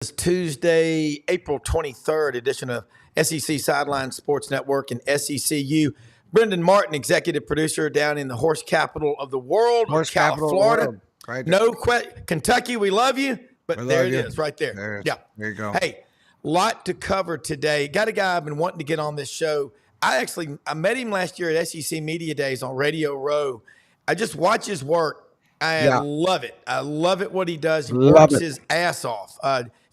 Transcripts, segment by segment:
It's Tuesday, April 23rd edition of SEC Sideline Sports Network and SECU. Brenden Martin, executive producer down in the horse capital of the world, Florida. Right. No question. Kentucky, we love you, but there it is right there. Yeah. There you go. Hey, lot to cover today. Got a guy I've been wanting to get on this show. I met him last year at SEC Media Days on Radio Row. I just watch his work. I love it. I love it what he does. He works his ass off.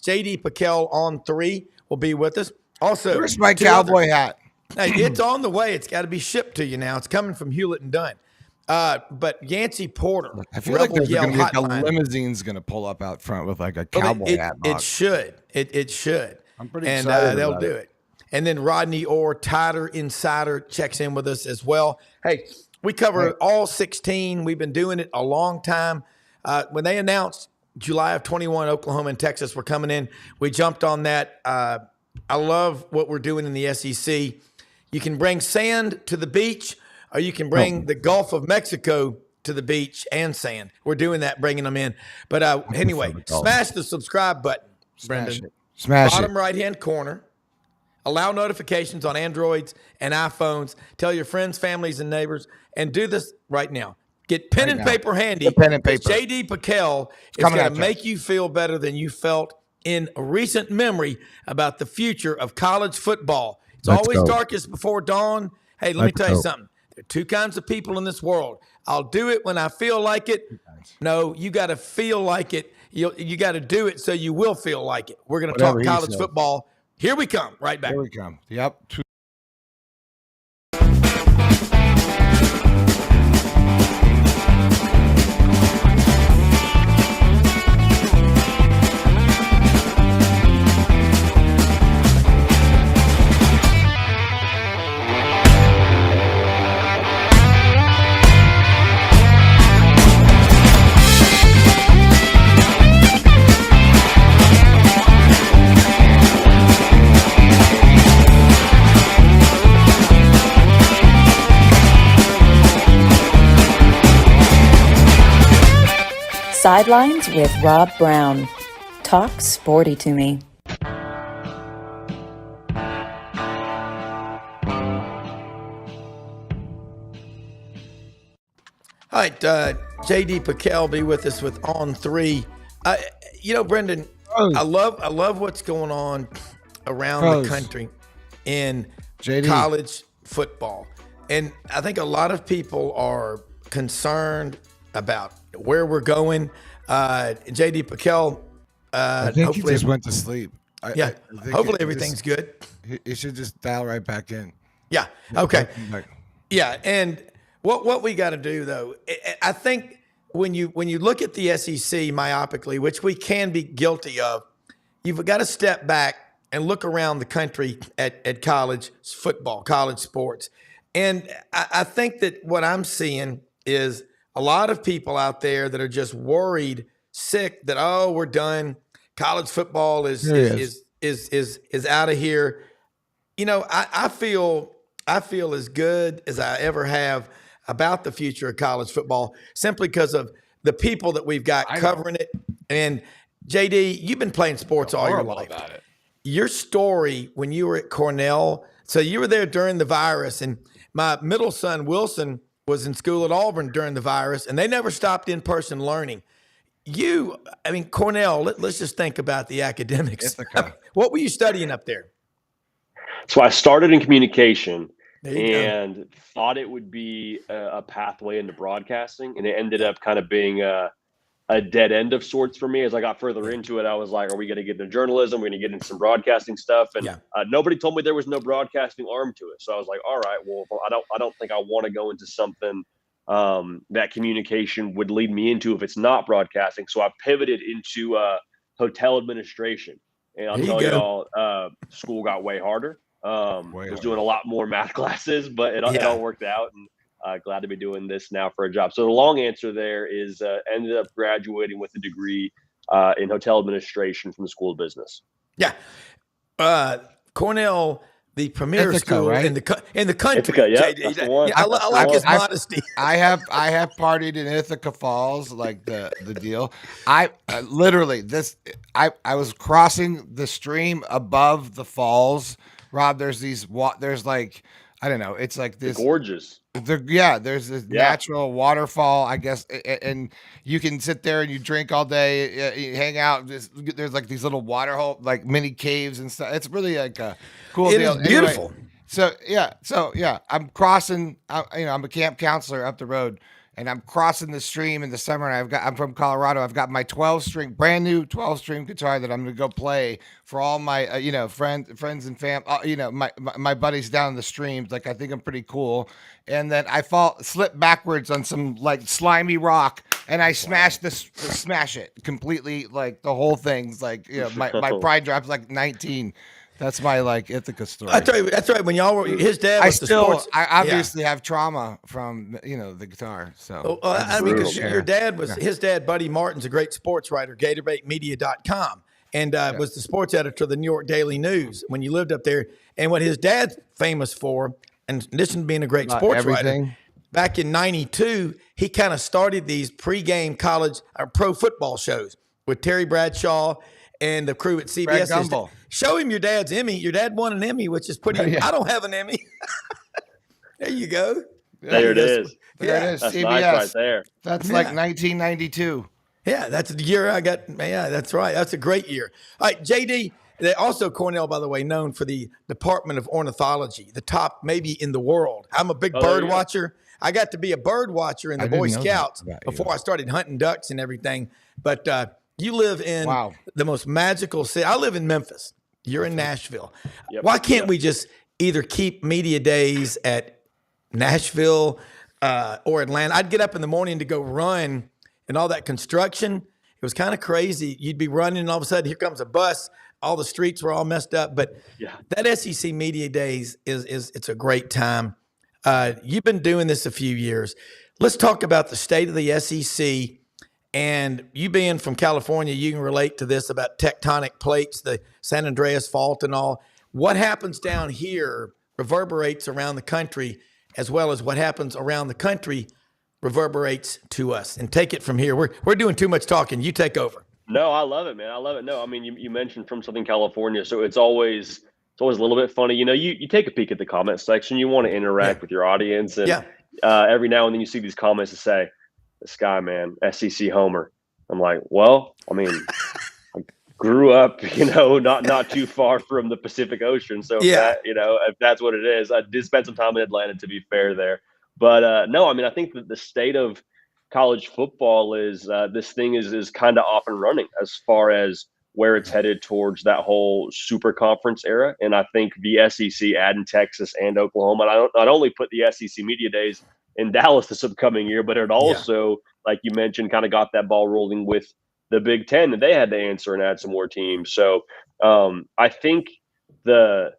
JD Pickell On3 will be with us. Also, where's my cowboy hat? Hey, it's on the way. It's got to be shipped to you now. It's coming from Hewlett and Dunn. But Yancey Porter, I feel like there's going to be like a limousine's going to pull up out front with like a cowboy hat. It should. It should. I'm pretty excited. And they'll do it. And then Rodney Orr, Tighter Insider, checks in with us as well. Hey, we cover all 16. We've been doing it a long time. When they announced July of 21, Oklahoma and Texas were coming in, we jumped on that. I love what we're doing in the SEC. You can bring sand to the beach, or you can bring the Gulf of Mexico to the beach and sand. We're doing that, bringing them in. But anyway, smash the subscribe button, Brenden. Smash it. Bottom right-hand corner. Allow notifications on Androids and iPhones. Tell your friends, families, and neighbors. And do this right now. Get pen and paper handy. Pen and paper. JD Pickell is going to make you feel better than you felt in recent memory about the future of college football. It's always darkest before dawn. Hey, let me tell you something. There are two kinds of people in this world. I'll do it when I feel like it. No, you got to feel like it. You got to do it so you will feel like it. We're going to talk college football. Here we come. Right back. Here we come. Yep. Sidelines with Rob Browne. Talk sporty to me. All right, JD Pickell be with us with On3. Brenden, I love what's going on around the country in college football. And I think a lot of people are concerned about where we're going. JD Pickell, I think he just went to sleep. Hopefully everything's good. He should just dial right back in. Yeah. Okay. Yeah. And what we got to do though, I think when you look at the SEC myopically, which we can be guilty of, you've got to step back and look around the country at college football, college sports. And I think that what I'm seeing is a lot of people out there that are just worried, sick that, we're done. College football is out of here. I feel as good as I ever have about the future of college football, simply because of the people that we've got covering it. And JD, you've been playing sports all your life. About it. Your story when you were at Cornell, so you were there during the virus, and my middle son, Wilson, was in school at Auburn during the virus, and they never stopped in-person learning. Cornell, let's just think about the academics. What were you studying up there? So I started in communication and thought it would be a pathway into broadcasting, and it ended up kind of being a dead end of sorts for me. As I got further into it, I was like, are we going to get into journalism? We're going to get into some broadcasting stuff. And nobody told me there was no broadcasting arm to it. So I was like, all right, well, I don't think I want to go into something that communication would lead me into if it's not broadcasting. So I pivoted into hotel administration. And I'll tell y'all, school got way harder. Was doing a lot more math classes, but it all worked out. And glad to be doing this now for a job. So the long answer there is ended up graduating with a degree in hotel administration from the School of Business. Yeah. Cornell, the premier Ithaca, school right? in the country. Ithaca, yeah, JD. that's the one. I like his modesty. I have partied in Ithaca Falls, like the deal. I literally I was crossing the stream above the falls. Rob, there's like, I don't know. It's like this Gorgeous. There's this natural waterfall, I guess, and you can sit there and you drink all day, you hang out. There's like these little water hole, like mini caves and stuff. It's really like a cool deal. It is beautiful. Anyway, so I'm crossing. I'm a camp counselor up the road, and I'm crossing the stream in the summer. And I'm from Colorado. I've got my 12-string, brand new 12-string guitar that I'm going to go play for all my friends and fam. My buddies down the streams. Like, I think I'm pretty cool. And then I slip backwards on some like slimy rock, and I smash it completely. Like, the whole thing's like, my pride drops like 19. That's my like Ithaca story. That's right. When y'all were, his dad was I obviously have trauma from the guitar. So I mean, because your dad was his dad, Buddy Martin's a great sports writer, GatorbaitMedia.com, and was the sports editor of the New York Daily News when you lived up there. And what his dad's famous for, in addition to being a great sports writer, back in '92, he kind of started these pregame college or pro football shows with Terry Bradshaw and the crew at CBS. Show him your dad's Emmy. Your dad won an Emmy, which is pretty. Yeah. I don't have an Emmy. There you go. There it is. There it is. That's CBS. nice right there. That's like 1992. Yeah, that's the year I got. Yeah, that's right. That's a great year. All right, JD. Also, Cornell, by the way, known for the Department of Ornithology, the top maybe in the world. I'm a big bird watcher. I got to be a bird watcher in the Boy Scouts before I started hunting ducks and everything. But you live in the most magical city. I live in Memphis. You're in Nashville. Yep. Why can't we just either keep media days at Nashville or Atlanta? I'd get up in the morning to go run, and all that construction, it was kind of crazy. You'd be running, and all of a sudden, here comes a bus. All the streets were all messed up. But that SEC media days it's a great time. You've been doing this a few years. Let's talk about the state of the SEC. And you being from California, you can relate to this about tectonic plates, the San Andreas Fault and all. What happens down here reverberates around the country, as well as what happens around the country reverberates to us. And take it from here. We're doing too much talking. You take over. No, I love it, man. I love it. No, I mean, you mentioned from Southern California, so it's always a little bit funny. You take a peek at the comment section. You want to interact with your audience. And every now and then you see these comments that say, this guy, man, SEC homer. I'm like, well, I mean, I grew up, not too far from the Pacific Ocean. So if that's what it is, I did spend some time in Atlanta, to be fair there. But no, I mean, I think that the state of college football is this thing is kind of off and running as far as where it's headed towards that whole super conference era. And I think the SEC adding Texas and Oklahoma, and I don't not only put the SEC media days in Dallas this upcoming year, but it also, like you mentioned, kind of got that ball rolling with the Big Ten, and they had to answer and add some more teams. So I think the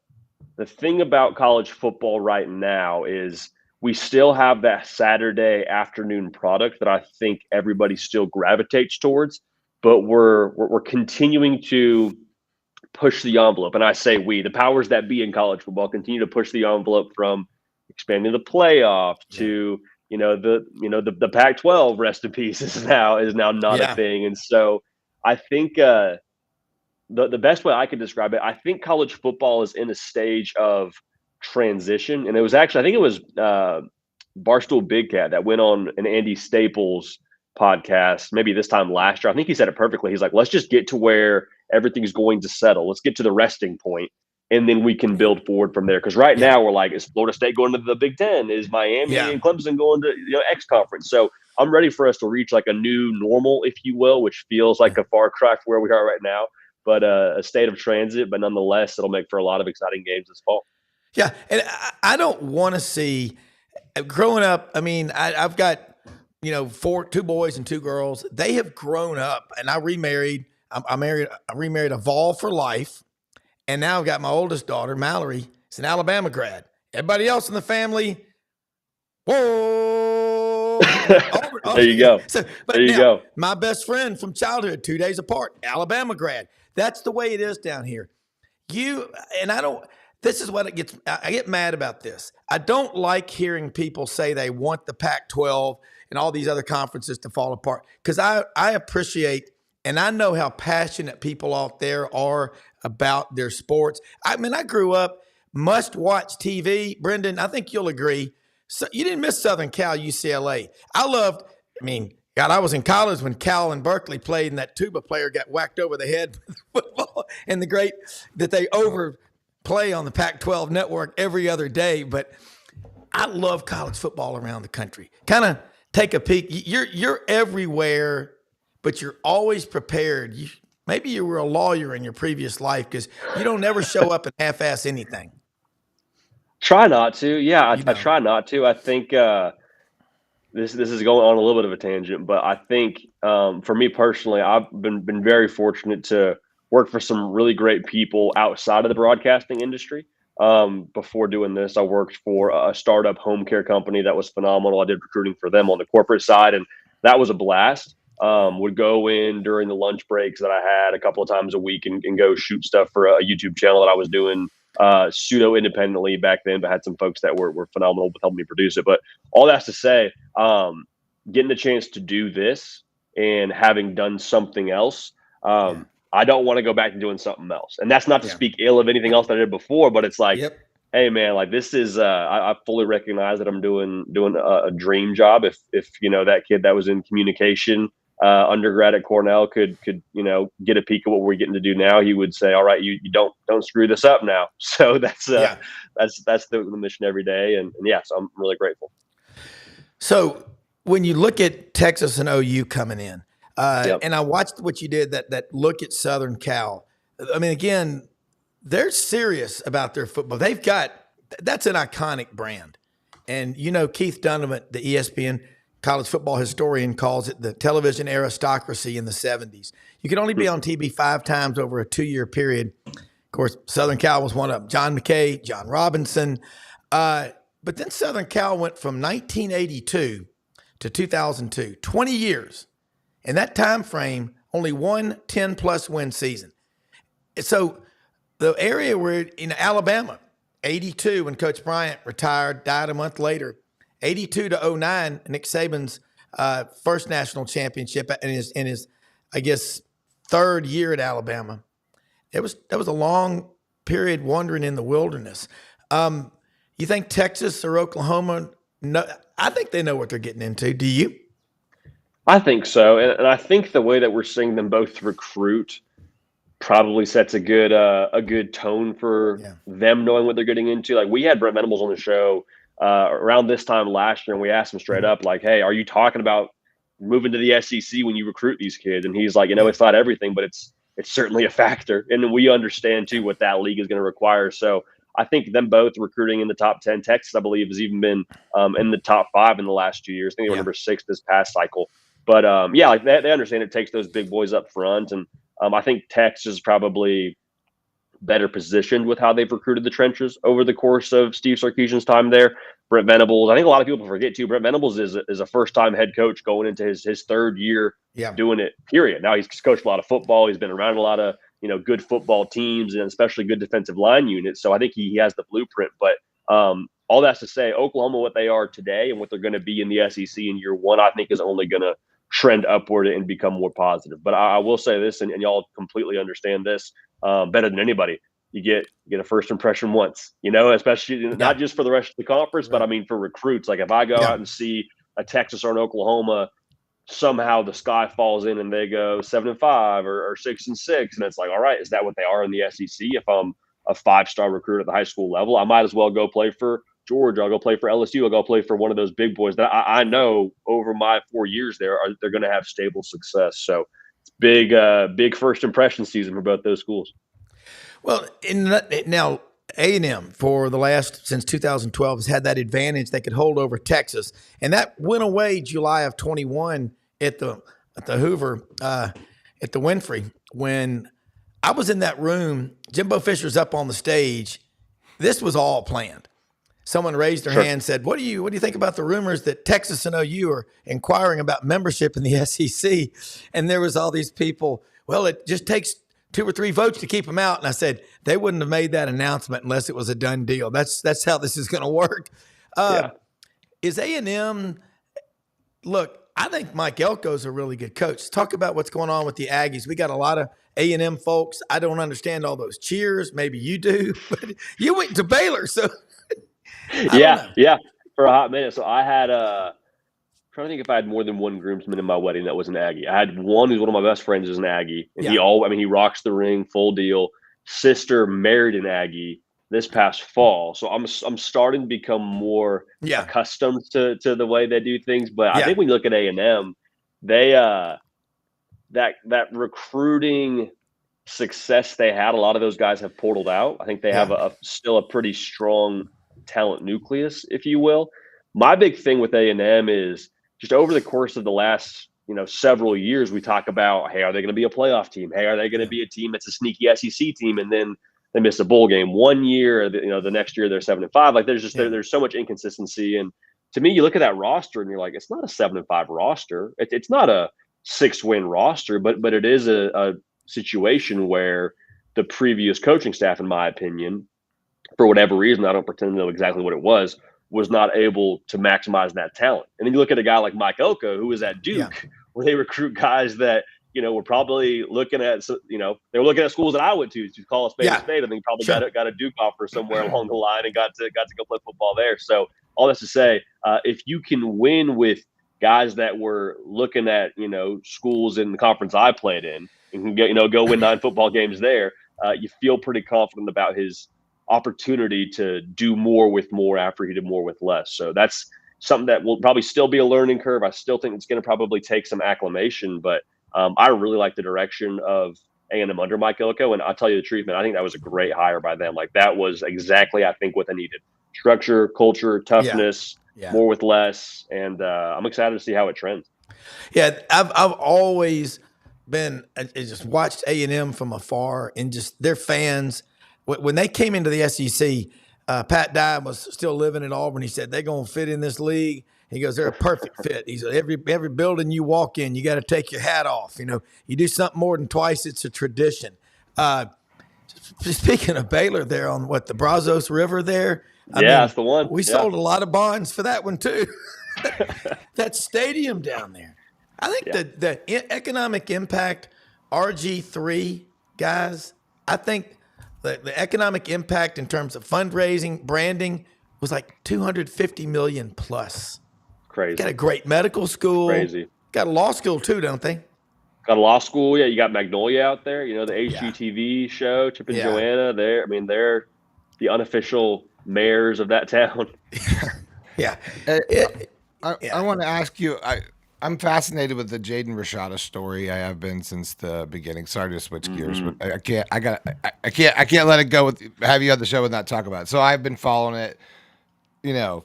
thing about college football right now is we still have that Saturday afternoon product that I think everybody still gravitates towards, but we're continuing to push the envelope. And I say we, the powers that be in college football, continue to push the envelope from expanding the playoff to the Pac-12, rest in peace, is now not a thing. And so I think the best way I could describe it, I think college football is in a stage of transition. And it was actually, I think it was Barstool Big Cat that went on an Andy Staples podcast maybe this time last year. I think he said it perfectly. He's like, let's just get to where everything's going to settle. Let's get to the resting point, and then we can build forward from there. Because right now we're like, is Florida State going to the Big Ten? Is Miami and Clemson going to X conference? So I'm ready for us to reach like a new normal, if you will, which feels like a far cry from where we are right now, but a state of transit. But nonetheless, it'll make for a lot of exciting games this fall. Yeah, and I don't want to see growing up. I mean, I've got two boys and two girls. They have grown up, and I remarried. I remarried a Vol for life. And now I've got my oldest daughter, Mallory. She's an Alabama grad. Everybody else in the family, whoa. There you go. There you go. My best friend from childhood, 2 days apart, Alabama grad. That's the way it is down here. this is what I get mad about this. I don't like hearing people say they want the Pac-12 and all these other conferences to fall apart, because I appreciate and I know how passionate people out there are about their sports. I mean, I grew up must-watch TV. Brenden, I think you'll agree. So you didn't miss Southern Cal, UCLA. God, I was in college when Cal and Berkeley played, and that tuba player got whacked over the head with football, and the great that they overplay on the Pac-12 network every other day. But I love college football around the country. Kind of take a peek. You're everywhere, but you're always prepared. Maybe you were a lawyer in your previous life, because you don't ever show up and half-ass anything. Try not to. Yeah, I try not to. I think this is going on a little bit of a tangent, but I think for me personally, I've been very fortunate to work for some really great people outside of the broadcasting industry. Before doing this, I worked for a startup home care company that was phenomenal. I did recruiting for them on the corporate side, and that was a blast. Would go in during the lunch breaks that I had a couple of times a week and go shoot stuff for a YouTube channel that I was doing pseudo independently back then, but had some folks that were phenomenal with helping me produce it. But all that's to say, getting the chance to do this and having done something else, I don't want to go back to doing something else. And that's not to speak ill of anything else that I did before, but it's like, hey man, like this is, I fully recognize that I'm doing a dream job. If that kid that was in communication, undergrad at Cornell could get a peek of what we're getting to do now, he would say, all right, you don't screw this up now. So that's the mission every day. And so I'm really grateful. So when you look at Texas and OU coming in, and I watched what you did, that look at Southern Cal. I mean, again, they're serious about their football. That's an iconic brand. And, Keith Donovan, the ESPN college football historian, calls it the television aristocracy in the 70s. You could only be on TV 5 times over a 2-year period. Of course, Southern Cal was one of them. John McKay, John Robinson. But then Southern Cal went from 1982 to 2002, 20 years. In that time frame, only one 10-plus win season. So the area where in Alabama, 82 when Coach Bryant retired, died a month later. 82 to 09, Nick Saban's first national championship in his, I guess, 3rd year at Alabama. That was a long period wandering in the wilderness. You think Texas or Oklahoma? No, I think they know what they're getting into. Do you? I think so, and I think the way that we're seeing them both recruit probably sets a good tone for them knowing what they're getting into. Like, we had Brent Venables on the show around this time last year, and we asked him straight up, like, hey, are you talking about moving to the SEC when you recruit these kids? And he's like, it's not everything, but it's certainly a factor. And we understand too what that league is going to require. So I think them both recruiting in the top 10. Texas, I believe, has even been in the top 5 in the last 2 years. I think they were number 6 this past cycle. But like they understand it takes those big boys up front. And I think Texas is probably better positioned with how they've recruited the trenches over the course of Steve Sarkisian's time there. Brent Venables, I think a lot of people forget too, Brent Venables is a first-time head coach going into his 3rd year doing it, period. Now he's coached a lot of football. He's been around a lot of, good football teams and especially good defensive line units. So I think he has the blueprint. But all that's to say, Oklahoma, what they are today and what they're going to be in the SEC in year 1, I think is only going to trend upward and become more positive. But I will say this, and y'all completely understand this better than anybody. You get a first impression once, especially not just for the rest of the conference, but I mean for recruits. Like if I go out and see a Texas or an Oklahoma, somehow the sky falls in and they go 7-5 or 6-6, and it's like, all right, is that what they are in the SEC? If I'm a 5-star recruit at the high school level, I might as well go play for Georgia. I'll go play for LSU. I'll go play for one of those big boys that I know over my 4 years there they're going to have stable success. So it's big first impression season for both those schools. Well, now A&M since 2012 has had that advantage they could hold over Texas, and that went away July of 21 at the Hoover at the Winfrey when I was in that room. Jimbo Fisher's up on the stage. This was all planned. Someone raised their hand and said, what do you think about the rumors that Texas and OU are inquiring about membership in the SEC? And there was all these people, well, it just takes 2 or 3 votes to keep him out. And I said, they wouldn't have made that announcement unless it was a done deal. That's how this is going to work. Is A&M, look, I think Mike Elko's a really good coach. Talk about what's going on with the Aggies. We got a lot of A&M folks. I don't understand all those cheers. Maybe you do, but you went to Baylor, so yeah, for a hot minute. So I had trying to think if I had more than one groomsman in my wedding that was an Aggie. I had one who's one of my best friends is an Aggie, and he rocks the ring, full deal. Sister married an Aggie this past fall, so I'm starting to become more accustomed to the way they do things. But I think when you look at A&M, they that recruiting success they had, a lot of those guys have portaled out. I think they have still a pretty strong talent nucleus, if you will. My big thing with A&M is just over the course of the last, several years, we talk about, hey, are they going to be a playoff team? Hey, are they going to be a team that's a sneaky SEC team? And then they miss a bowl game one year, the next year they're 7-5. Like there's so much inconsistency. And to me, you look at that roster and you're like, it's not a 7-5 roster. It's not a 6-win roster, but it is a situation where the previous coaching staff, in my opinion, for whatever reason, I don't pretend to know exactly what it was not able to maximize that talent. And then you look at a guy like Mike Elko, who was at Duke, where they recruit guys that, were probably looking at, they were looking at schools that I went to call a spade a spade. I think probably got a Duke offer somewhere along the line and got to go play football there. So all this to say, if you can win with guys that were looking at, schools in the conference I played in and can go win 9 football games there, you feel pretty confident about his opportunity to do more with more after he did more with less. So that's something that will probably still be a learning curve. I still think it's going to probably take some acclimation, but I really like the direction of A&M under Mike Elko. And I'll tell you the truth, man, I think that was a great hire by them. Like that was exactly, I think, what they needed. Structure, culture, toughness, more with less. And I'm excited to see how it trends. Yeah, I've always been I just watched A&M from afar and just their fans. When they came into the SEC, Pat Dye was still living in Auburn. He said, they're going to fit in this league. He goes, they're a perfect fit. He said, every building you walk in, you got to take your hat off. You do something more than twice, it's a tradition. Speaking of Baylor there on the Brazos River there. I mean, that's the one. We sold a lot of bonds for that one too. That stadium down there. I think the economic impact, RG3, guys, I think the economic impact in terms of fundraising, branding was like $250 million plus. Crazy. Got a great medical school. Crazy. Got a law school too, don't they? Got a law school. Yeah, you got Magnolia out there. The HGTV show, Chip and Joanna. They're the unofficial mayors of that town. I want to ask you. I'm fascinated with the Jaden Rashada story. I have been since the beginning. Sorry to switch gears, but I can't let it go have you on the show and not talk about it. So I've been following it,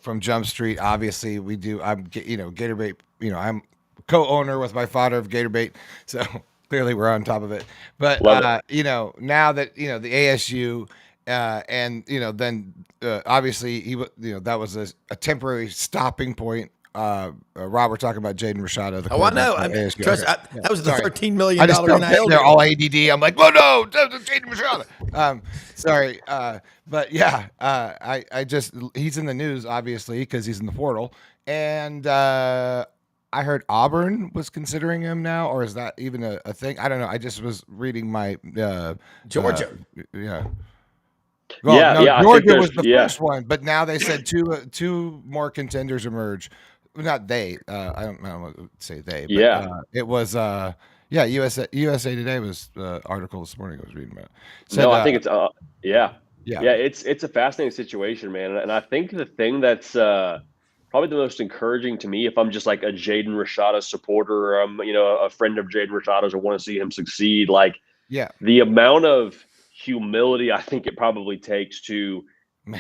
from Jump Street. Obviously, we do. I'm Gatorbait. I'm co-owner with my father of Gatorbait, so clearly we're on top of it. But now that the ASU. And then obviously that was a temporary stopping point. Rob, we're talking about Jaden Rashada. I know. That was the $13 million. I just they're all ADD. I'm like, well, no, Jaden Rashada. Sorry, but he's in the news obviously because he's in the portal, and I heard Auburn was considering him now, or is that even a thing? I don't know. I just was reading my Georgia. Well, Georgia was the first one, but now they said two more contenders emerge. Not they. I don't want to say they. But, it was. USA Today was the article this morning I was reading about. I think it's it's a fascinating situation, man. And I think the thing that's probably the most encouraging to me, if I'm just like a Jaden Rashada supporter, or I'm a friend of Jaden Rashada's, or want to see him succeed, the amount of humility I think it probably takes to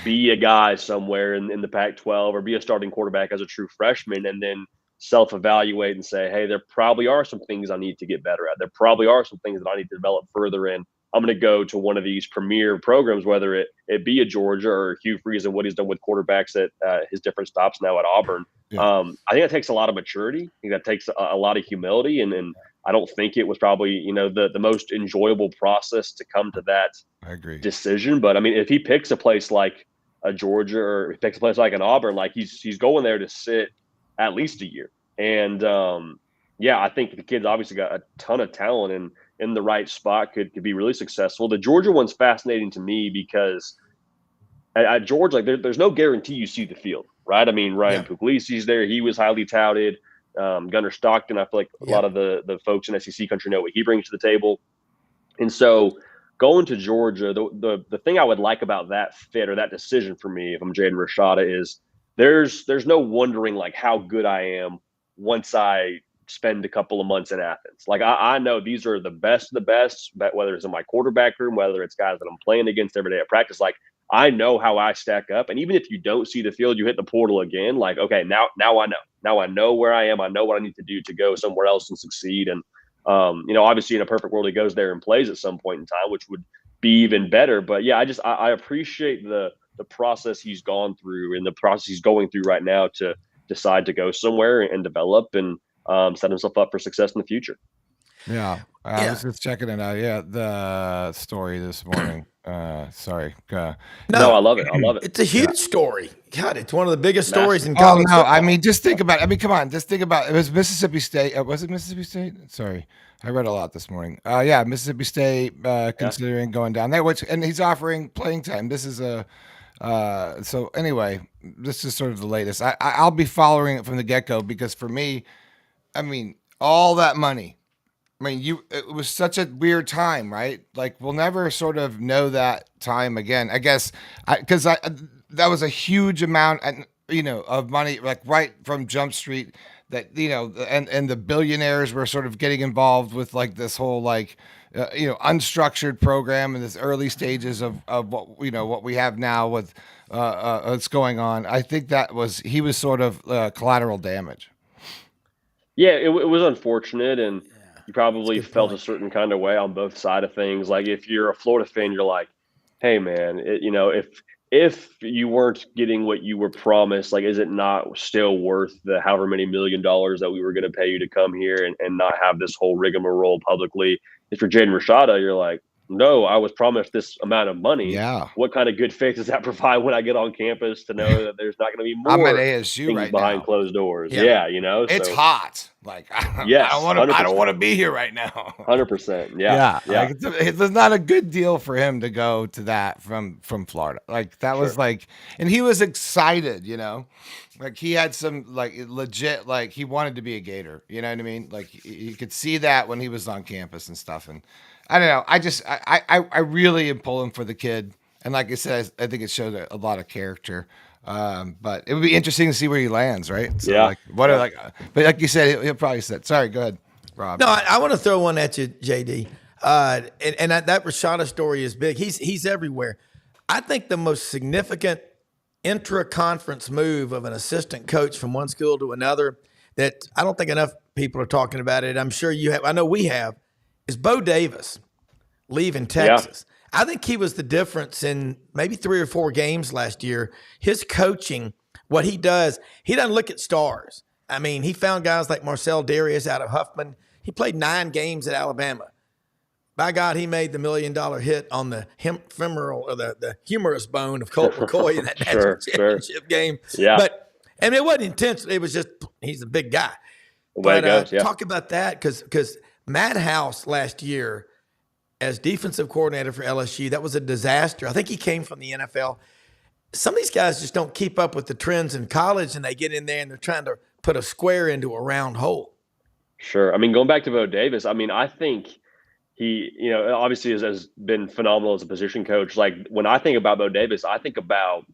be a guy somewhere in the Pac-12 or be a starting quarterback as a true freshman, and then self-evaluate and say, hey, there probably are some things I need to get better at. There probably are some things that I need to develop further in. I'm going to go to one of these premier programs, whether it be a Georgia or Hugh Freeze and what he's done with quarterbacks at his different stops now at Auburn. I think that takes a lot of maturity. I think that takes a lot of humility and I don't think it was probably, the most enjoyable process to come to that I agree. decision. But I mean, if he picks a place like a Georgia or he picks a place like an Auburn, like he's going there to sit at least a year. And I think the kid's obviously got a ton of talent and in the right spot could be really successful. The Georgia one's fascinating to me because at Georgia, like there's no guarantee you see the field, right? I mean, Ryan Puglisi's there. He was highly touted. Gunnar Stockton, I feel like a lot of the folks in SEC country know what he brings to the table. And so going to Georgia, the thing I would like about that fit or that decision for me, if I'm Jaden Rashada, is there's no wondering like how good I am once I spend a couple of months in Athens. Like I know these are the best of the best, whether it's in my quarterback room, whether it's guys that I'm playing against every day at practice. Like I know how I stack up. And even if you don't see the field, you hit the portal again. Like, okay, now I know. Now I know where I am. I know what I need to do to go somewhere else and succeed. And obviously in a perfect world, he goes there and plays at some point in time, which would be even better. But yeah, I appreciate the process he's gone through and the process he's going through right now to decide to go somewhere and develop and set himself up for success in the future. Yeah. I was just checking it out. Yeah. The story this morning. Sorry. No, I love it. It's a huge story. God, it's one of the biggest stories in college football. I mean, just think about it. I mean, come on, just think about it. It was Mississippi State. Was it Mississippi State? Sorry. I read a lot this morning. Mississippi State considering going down there, and he's offering playing time. This is so anyway, this is sort of the latest. I'll be following it from the get-go because for me, I mean, all that money. I mean, it was such a weird time, right? Like we'll never sort of know that time again. I guess because that was a huge amount, of money, like right from Jump Street. That and the billionaires were sort of getting involved with like this whole like unstructured program in this early stages of what what we have now with what's going on. I think he was sort of collateral damage. Yeah, it was unfortunate, and you probably felt a certain kind of way on both sides of things. Like if you're a Florida fan, you're like, hey man, if you weren't getting what you were promised, like, is it not still worth the however many $1 million that we were going to pay you to come here and not have this whole rigmarole publicly? If you're Jaden Rashada, you're like, no, I was promised this amount of money. Yeah. What kind of good faith does that provide when I get on campus to know that there's not going to be more I'm at ASU things right behind now. closed doors? Yeah, it's hot. Like, yes, I don't want to be here right now. 100%. Yeah. Like, it's not a good deal for him to go to that from Florida. Like that was like, and he was excited, like he had some like legit, like he wanted to be a Gator. You know what I mean? Like you could see that when he was on campus and stuff. And I don't know. I really am pulling for the kid. And like I said, I think it showed a lot of character. But it would be interesting to see where he lands, right? So but like you said, he'll probably said, sorry, go ahead, Rob. No, I want to throw one at you, JD. And that Rashada story is big. He's everywhere. I think the most significant intra-conference move of an assistant coach from one school to another that I don't think enough people are talking about it. I'm sure you have. I know we have. Is Bo Davis leaving Texas. I think he was the difference in maybe 3 or 4 games last year. His coaching, what he does, he doesn't look at stars. I mean, he found guys like Marcel Darius out of Huffman. He played 9 games at Alabama. By God, he made the $1 million hit on the femoral or the humerus bone of Colt McCoy in that national championship game. Yeah. And it wasn't intentional. It was just, he's a big guy. Talk about that because Matt House last year as defensive coordinator for LSU, that was a disaster. I think he came from the NFL. Some of these guys just don't keep up with the trends in college, and they get in there and they're trying to put a square into a round hole. Sure. I mean, going back to Bo Davis, I mean, I think he, obviously has been phenomenal as a position coach. Like when I think about Bo Davis, I think about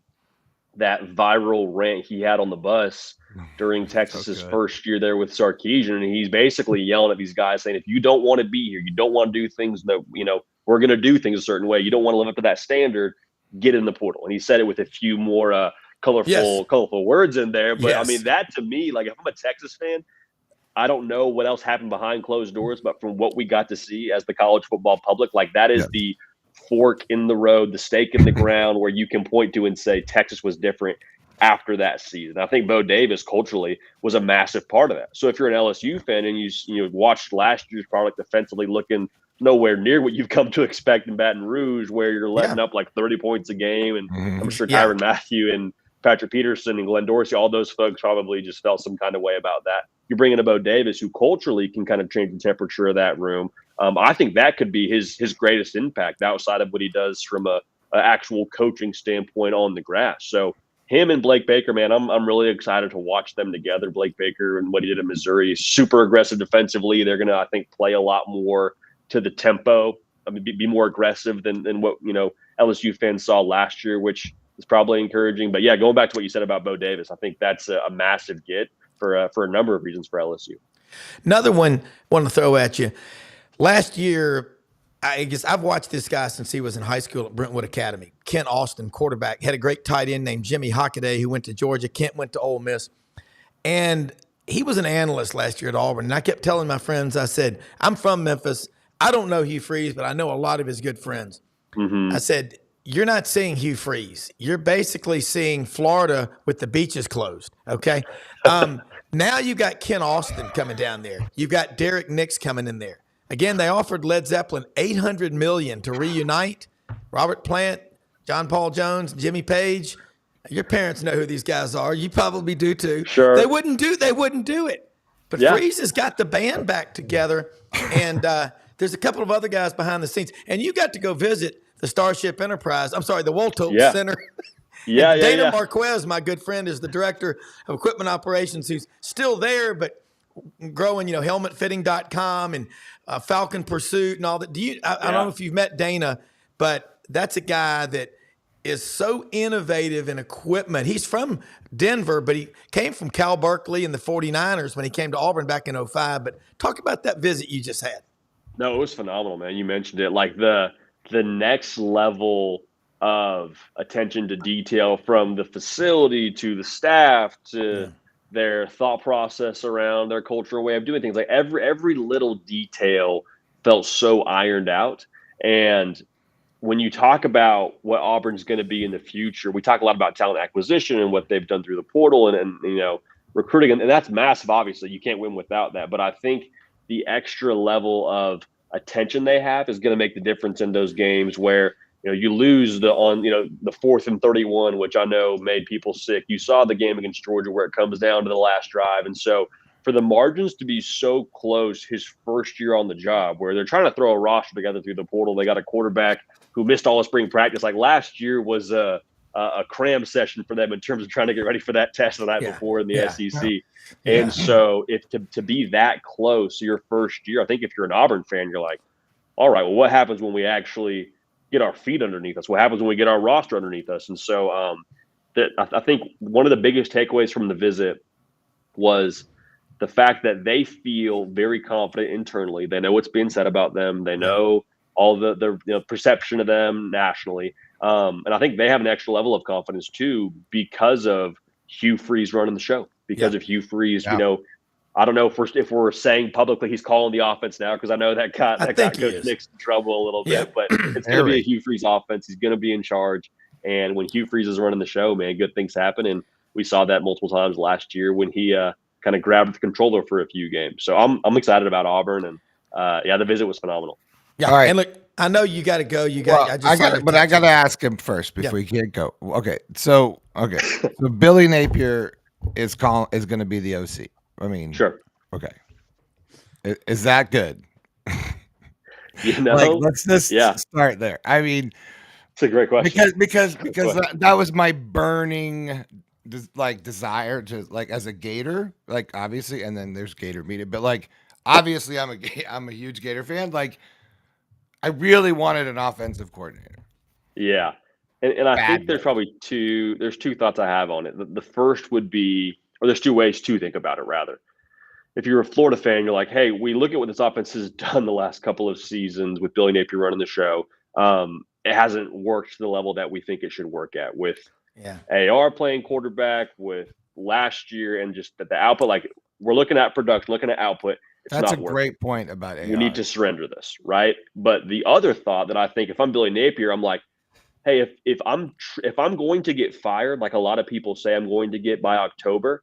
that viral rant he had on the bus during Texas's first year there with Sarkisian. And he's basically yelling at these guys saying, if you don't want to be here, you don't want to do things that, we're going to do things a certain way. You don't want to live up to that standard, get in the portal. And he said it with a few more colorful words in there. But I mean, that to me, like if I'm a Texas fan, I don't know what else happened behind closed doors, but from what we got to see as the college football public, like that is the fork in the road, the stake in the ground where you can point to and say Texas was different. after that season. I think Bo Davis culturally was a massive part of that. So if you're an LSU fan and you watched last year's product defensively looking nowhere near what you've come to expect in Baton Rouge, where you're letting up like 30 points a game, and I'm sure Tyrann Mathieu and Patrick Peterson and Glenn Dorsey, all those folks probably just felt some kind of way about that. You bring in a Bo Davis who culturally can kind of change the temperature of that room. I think that could be his greatest impact outside of what he does from a actual coaching standpoint on the grass. So him and Blake Baker, man, I'm really excited to watch them together. Blake Baker and what he did in Missouri is super aggressive defensively. They're going to, I think, play a lot more to the tempo. I mean, be more aggressive than what LSU fans saw last year, which is probably encouraging. But yeah, going back to what you said about Bo Davis, I think that's a massive get for a number of reasons for LSU. Another one I want to throw at you. Last year, I guess I've watched this guy since he was in high school at Brentwood Academy. Kent Austin, quarterback, had a great tight end named Jimmy Hockaday who went to Georgia. Kent went to Ole Miss. And he was an analyst last year at Auburn. And I kept telling my friends, I said, I'm from Memphis. I don't know Hugh Freeze, but I know a lot of his good friends. Mm-hmm. I said, you're not seeing Hugh Freeze. You're basically seeing Florida with the beaches closed, okay? Now you've got Kent Austin coming down there. You've got Derek Nix coming in there. Again, they offered Led Zeppelin $800 million to reunite. Robert Plant, John Paul Jones, Jimmy Page. Your parents know who these guys are. You probably do too. Sure. They wouldn't do it. But Freeze has got the band back together, and there's a couple of other guys behind the scenes. And you got to go visit the Starship Enterprise. I'm sorry, the Woltope Center. Dana Marquez, my good friend, is the director of equipment operations, who's still there, but growing, helmetfitting.com and Falcon Pursuit and all that. I don't know if you've met Dana, but that's a guy that is so innovative in equipment. He's from Denver, but he came from Cal Berkeley and the 49ers when he came to Auburn back in 2005. But talk about that visit you just had. No, it was phenomenal, man. You mentioned it. Like the next level of attention to detail, from the facility to the staff to their thought process around their cultural way of doing things. Like every little detail felt so ironed out. And when you talk about what Auburn's going to be in the future, we talk a lot about talent acquisition and what they've done through the portal and recruiting, and that's massive. Obviously, you can't win without that. But I think the extra level of attention they have is going to make the difference in those games where you lose the 4th and 31, which I know made people sick. You saw the game against Georgia where it comes down to the last drive, and so for the margins to be so close his first year on the job, where they're trying to throw a roster together through the portal, they got a quarterback who missed all of spring practice. Like last year was a cram session for them in terms of trying to get ready for that test the night before in the SEC. And so if to be that close your first year, I think if you're an Auburn fan, you're like, all right, well, what happens when we actually get our feet underneath us? What happens when we get our roster underneath us? And so I think one of the biggest takeaways from the visit was the fact that they feel very confident internally. They know what's being said about them. They know all the perception of them nationally. And I think they have an extra level of confidence too because of Hugh Freeze running the show. Because of Hugh Freeze, I don't know if we're saying publicly he's calling the offense now, because I know that got Coach Nix in trouble a little bit. But it's going to be a Hugh Freeze offense. He's going to be in charge. And when Hugh Freeze is running the show, man, good things happen. And we saw that multiple times last year when he kind of grabbed the controller for a few games. So I'm excited about Auburn. And the visit was phenomenal. Yeah. All right. And look, I know you got to go. I got to ask him first before you can't go. Okay. So Billy Napier is going to be the OC. I mean, sure. Okay. Is that good? Let's just start there. I mean, it's a great question because that was my burning desire to as a Gator, obviously, and then there's Gator media, but obviously I'm a huge Gator fan. I really wanted an offensive coordinator. Yeah. And I think there's probably two thoughts I have on it. The first would be, or there's two ways to think about it, rather. If you're a Florida fan, you're like, hey, we look at what this offense has done the last couple of seasons with Billy Napier running the show. It hasn't worked to the level that we think it should work at, with AR playing quarterback, with last year, and just the output. We're looking at production, looking at output. That's a great point about AR. We need to surrender this, right? But the other thought that I think, if I'm Billy Napier, I'm like, hey, if I'm going to get fired, like a lot of people say I'm going to get by October,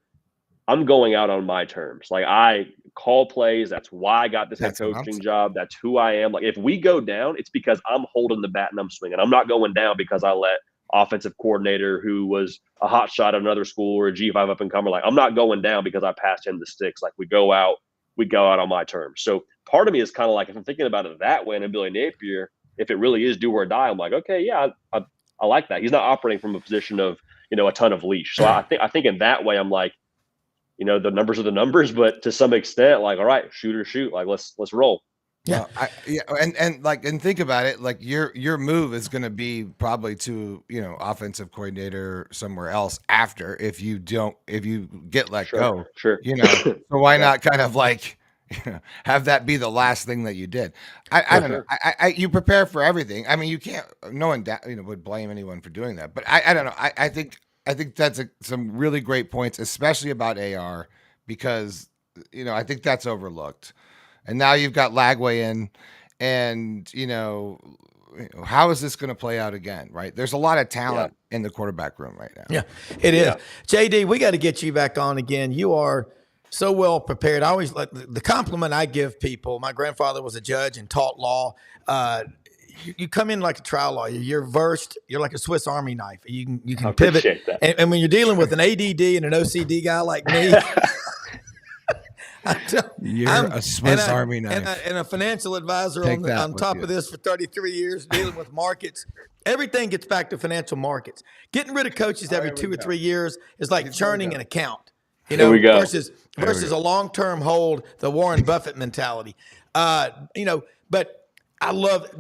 I'm going out on my terms. Like, I call plays. That's why I got this head That's what I'm coaching saying. job. That's who I am. Like, if we go down, it's because I'm holding the bat and I'm swinging. I'm not going down because I let offensive coordinator who was a hot shot at another school or a G5 up and comer. Like, I'm not going down because I passed him the sticks. Like, we go out on my terms. So part of me is kind of like, if I'm thinking about it that way, and Billy Napier, if it really is do or die, I'm like, okay, yeah, I like that. He's not operating from a position of, a ton of leash. So I think in that way, I'm like, the numbers are the numbers, but to some extent, like, all right, shoot or shoot, like, let's roll. Yeah, and think about it. Like your move is going to be probably to offensive coordinator somewhere else after if you get let go. Sure. So why not kind of like have that be the last thing that you did? I don't know. You prepare for everything. I mean, you can't. No one would blame anyone for doing that. But I don't know. I think that's some really great points, especially about AR, because I think that's overlooked. And now you've got Lagway in, and how is this going to play out again? Right? There's a lot of talent in the quarterback room right now. Yeah, it is. Yeah. JD, we got to get you back on again. You are so well prepared. I always like the compliment I give people. My grandfather was a judge and taught law. You come in like a trial lawyer. You're versed. You're like a Swiss Army knife. You can pivot. And when you're dealing with an ADD and an OCD guy like me. You're a Swiss Army knife. And a financial advisor on top of this for 33 years, dealing with markets. Everything gets back to financial markets. Getting rid of coaches every 2 or 3 years is like churning an account, versus a long-term hold, the Warren Buffett mentality. But I love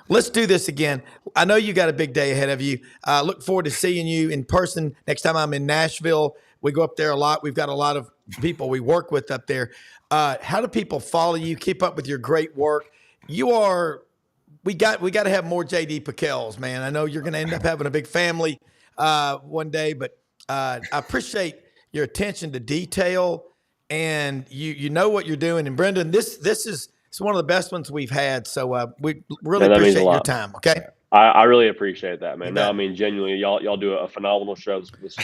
let's do this again. I know you got a big day ahead of you. Look forward to seeing you in person next time I'm in Nashville. We go up there a lot. We've got a lot of people we work with up there. How do people follow you? Keep up with your great work. We got to have more JD Pickells, man. I know you're going to end up having a big family one day, but I appreciate your attention to detail, and you know what you're doing. And Brenden, this is one of the best ones we've had. So we really appreciate your time. Okay. I really appreciate that, man. No, I mean, genuinely, y'all do a phenomenal show. This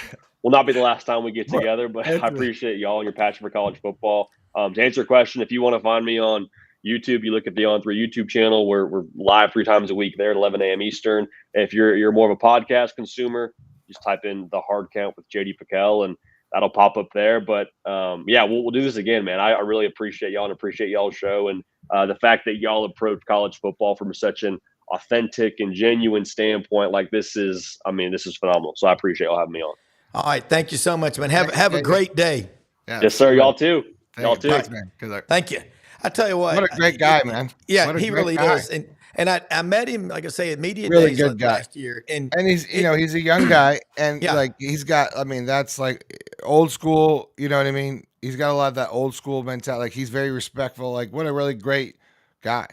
will not be the last time we get together, but I appreciate y'all and your passion for college football. To answer your question, if you want to find me on YouTube, you look at the On3 YouTube channel. We're live 3 times a week there at 11 a.m. Eastern. If you're more of a podcast consumer, just type in The Hard Count with JD Pickell, and that'll pop up there. But we'll do this again, man. I really appreciate y'all and appreciate y'all's show, and the fact that y'all approach college football from such an authentic and genuine standpoint. Like, this is phenomenal. So I appreciate y'all having me on. All right. Thank you so much, man. Have a great day. Yeah, yes, sir. Y'all too. Y'all too. Thanks, man. Thank you. I tell you what a great guy, man. Yeah, he really is. And I met him, like I say, at Media really Days last year. And he's he's a young guy, and like he's got, that's like old school, you know what I mean? He's got a lot of that old school mentality. Like, he's very respectful. Like, what a really great guy.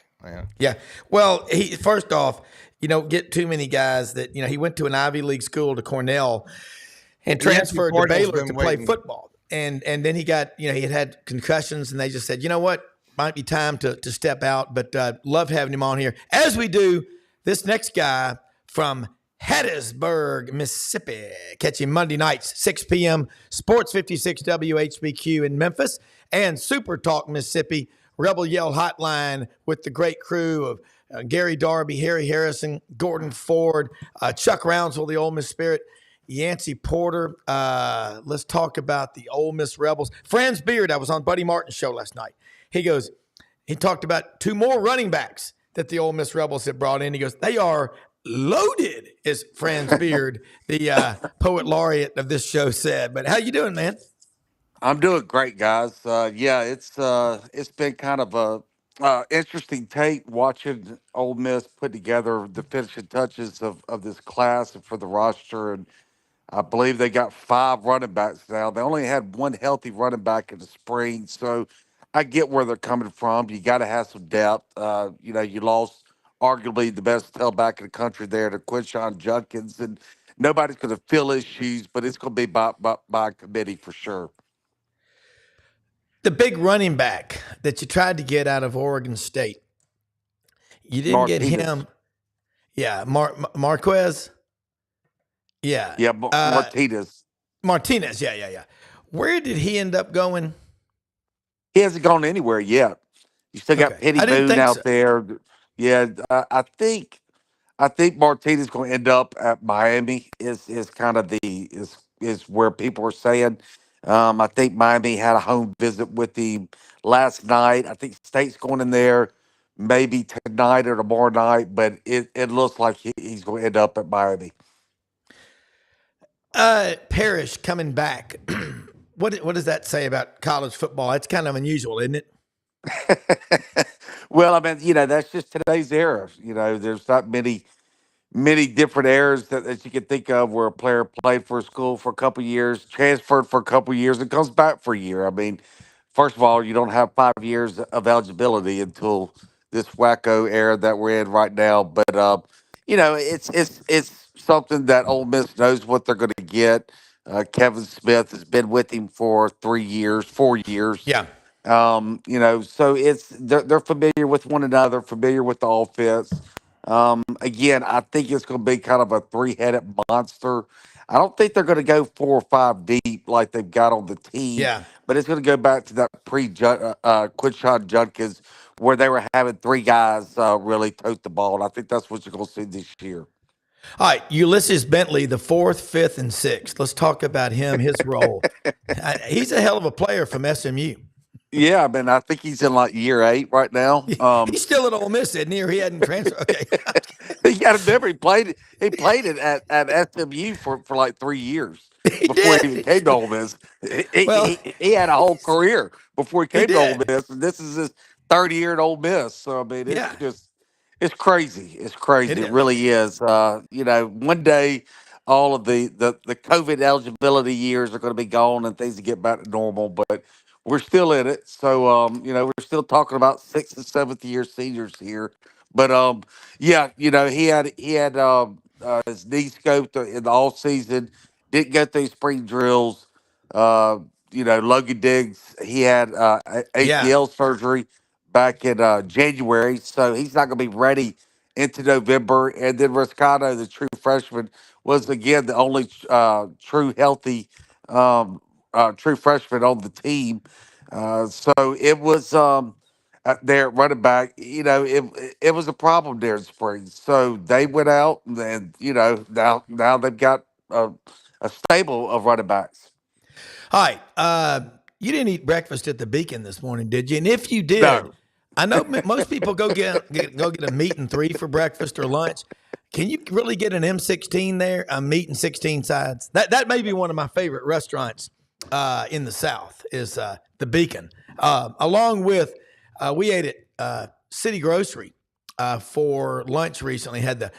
Yeah. Well, he first off, you don't get too many guys that, he went to an Ivy League school to Cornell and transferred to Baylor to play football. And then he got, he had concussions, and they just said, you know what, might be time to step out. But love having him on here, as we do this next guy from Hattiesburg, Mississippi. Catch him Monday nights, 6 p.m., Sports 56 WHBQ in Memphis, and Super Talk Mississippi, Rebel Yell Hotline with the great crew of Gary Darby, Harry Harrison, Gordon Ford, Chuck Rounsell, the Ole Miss Spirit, Yancey Porter. Let's talk about the Ole Miss Rebels. Franz Beard, I was on Buddy Martin's show last night. He talked about 2 more running backs that the Ole Miss Rebels have brought in. He goes, they are loaded, as Franz Beard, the poet laureate of this show, said. But how you doing, man? I'm doing great, guys. It's been kind of a interesting tape watching Ole Miss put together the finishing touches of this class and for the roster, and I believe they got 5 running backs now. They only had 1 healthy running back in the spring, so I get where they're coming from. You got to have some depth. You lost arguably the best tailback in the country there to Quinshon Judkins, and nobody's going to fill his shoes, but it's going to be by committee for sure. The big running back that you tried to get out of Oregon State, you didn't get him. Yeah, Marquez. Yeah. Yeah, Martinez. Martinez. Yeah. Where did he end up going? He hasn't gone anywhere yet. You still got Okay. Penny I didn't Boone think so. out there. Yeah, I think Martinez going to end up at Miami. Is kind of is where people are saying. I think Miami had a home visit with him last night. I think State's going in there maybe tonight or tomorrow night, but it looks like he's going to end up at Miami. Parrish coming back. What does that say about college football? It's kind of unusual, isn't it? Well, I mean, that's just today's era. There's not many different eras that you can think of where a player played for a school for a couple years, transferred for a couple years, and comes back for a year. I mean, first of all, you don't have 5 years of eligibility until this wacko era that we're in right now. But it's something that Ole Miss knows what they're going to get. Kevin Smith has been with him for 3 years, 4 years. Yeah. So they're familiar with one another, familiar with the offense. Again, I think it's going to be kind of a three-headed monster. I don't think they're going to go 4 or 5 deep like they've got on the team, Yeah. but it's going to go back to that Quinshon Judkins where they were having three guys really tote the ball. And I think that's what you're going to see this year. All right, Ulysses Bentley, the 4th, 5th, and 6th. Let's talk about him, his role. He's a hell of a player from SMU. Yeah, I mean, I think he's in like year 8 right now. He's still at Ole Miss, isn't he? Or he hadn't transferred. Okay. You got to remember he played it at SMU for like 3 years He before he even did. came to Ole Miss. Well, He had a whole career before he he came to Ole did. Miss, and this is his 30 year at Ole Miss. So I mean, Yeah, it's crazy. It's it crazy. It is. really is. One day all of the COVID eligibility years are going to be gone and things will get back to normal, but we're still in it. So we're still talking about 6th and 7th year seniors here. But yeah, he had his knee scoped in the off season. Didn't go through spring drills. Uh, Logan Diggs, he had Yeah, ACL surgery back in January, so he's not going to be ready into November. And then Riscado, the true freshman, was again the only true healthy true freshman on the team. So it was there at running back. It was a problem there in spring. So they went out, and now they've got a stable of running backs. all right. You didn't eat breakfast at the Beacon this morning, did you? And if you did, No, I know most people go get a meat and 3 for breakfast or lunch. Can you really get an M16 there? A meat and 16 sides. That may be one of my favorite restaurants in the South. Is the Beacon. Along with we ate at City Grocery for lunch recently. Had the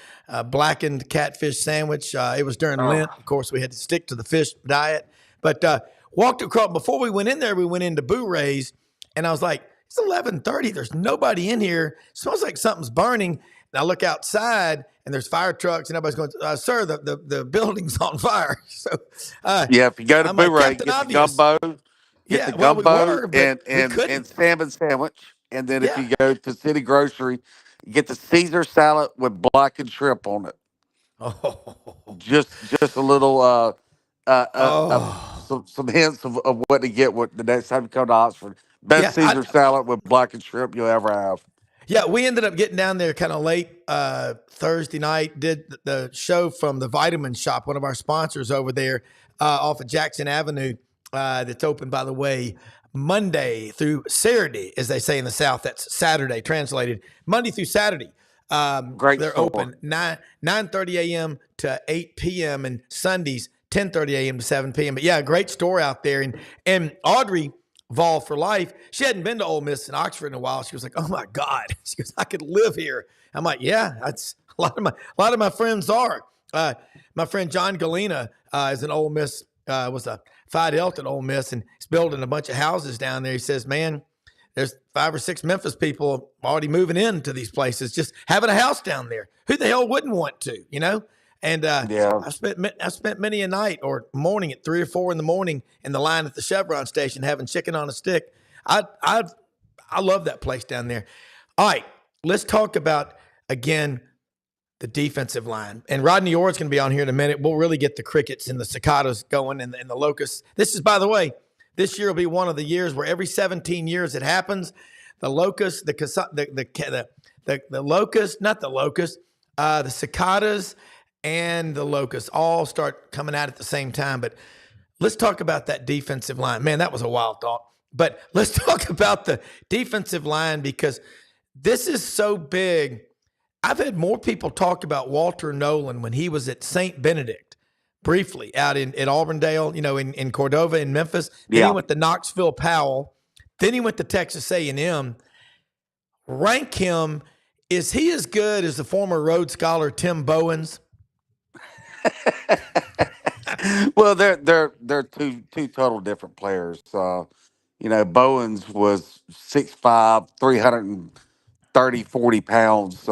blackened catfish sandwich. It was during Lent. Of course, we had to stick to the fish diet. But walked across before we went in there. We went into Boo Ray's, and I was like, "It's 11:30. There's nobody in here. It smells like something's burning." And I look outside, and there's fire trucks, and everybody's going, "Sir, the building's on fire." So yeah, if you go to I'm like, Boo-Ray, Captain get the Obvious. gumbo, Yeah, well, we were, but and we and couldn't. and salmon sandwich, and then if Yeah. you go to City Grocery, you get the Caesar salad with blackened shrimp on it. Oh, Just a little oh, some hints of what to get with the next time you come to Oxford. Best yeah. Caesar salad with blackened shrimp you'll ever have. Yeah, we ended up getting down there kind of late Thursday night. Did the show from the Vitamin Shop, one of our sponsors over there off of Jackson Avenue. That's open, by the way, Monday through Saturday, as they say in the South. That's Saturday translated. Monday through Saturday. Great They're store. open 9:30 a.m. to 8 p.m. and Sundays 10:30 a.m. to 7 p.m. But yeah, great store out there. And Audrey Vol for life. She hadn't been to Ole Miss in Oxford in a while. She was like, "Oh my God!" She goes, "I could live here." I'm like, "Yeah, that's a lot of my friends are." My friend John Galena is an Ole Miss was a Phi Delta at Ole Miss, and he's building a bunch of houses down there. He says, "Man, there's 5 or 6 Memphis people already moving into these places, just having a house down there. Who the hell wouldn't want to, you know?" And Yeah. I spent many a night or morning at 3 or 4 in the morning in the line at the Chevron station having chicken on a stick. I love that place down there. All right, let's talk about again the defensive line. And Rodney Orr's going to be on here in a minute. We'll really get the crickets and the cicadas going and the locusts. This is, by the way, this year will be one of the years where every 17 years it happens. The locust, the locust, not the locust, the cicadas and the locusts all start coming out at the same time. But let's talk about that defensive line. Man, that was a wild thought. But let's talk about the defensive line because this is so big. I've had more people talk about Walter Nolan when he was at St. Benedict briefly out at Auburndale, in Cordova in Memphis. Then he went to Knoxville Powell. Then he went to Texas A&M. Rank him. Is he as good as the former Rhodes Scholar Tim Bowens? Well, they're two total different players. Bowens was 6'5", 330, 40 pounds.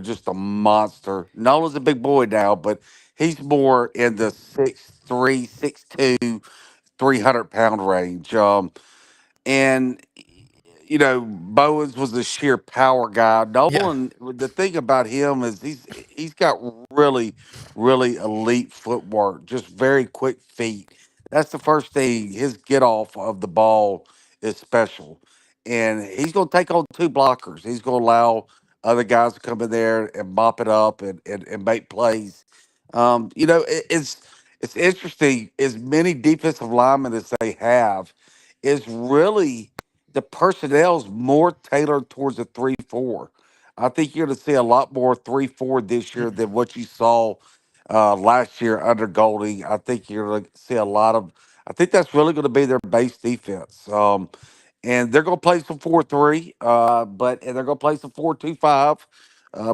Just a monster. Nolan's a big boy now, but he's more in the 6'3", 6'2", 300-pound range. And Bowens was a sheer power guy. Yeah. Nolan, the thing about him is he's got really, really elite footwork, just very quick feet. That's the first thing. His get off of the ball is special. And he's going to take on two blockers. He's going to allow other guys to come in there and mop it up and make plays. It's interesting. As many defensive linemen as they have is really the personnel's more tailored towards a 3-4. I think you're going to see a lot more 3-4 this year than what you saw last year under Golding. I think you're going to see a lot of. I think that's really going to be their base defense. And they're going to play some 4-3, and they're going to play some 4-2-5,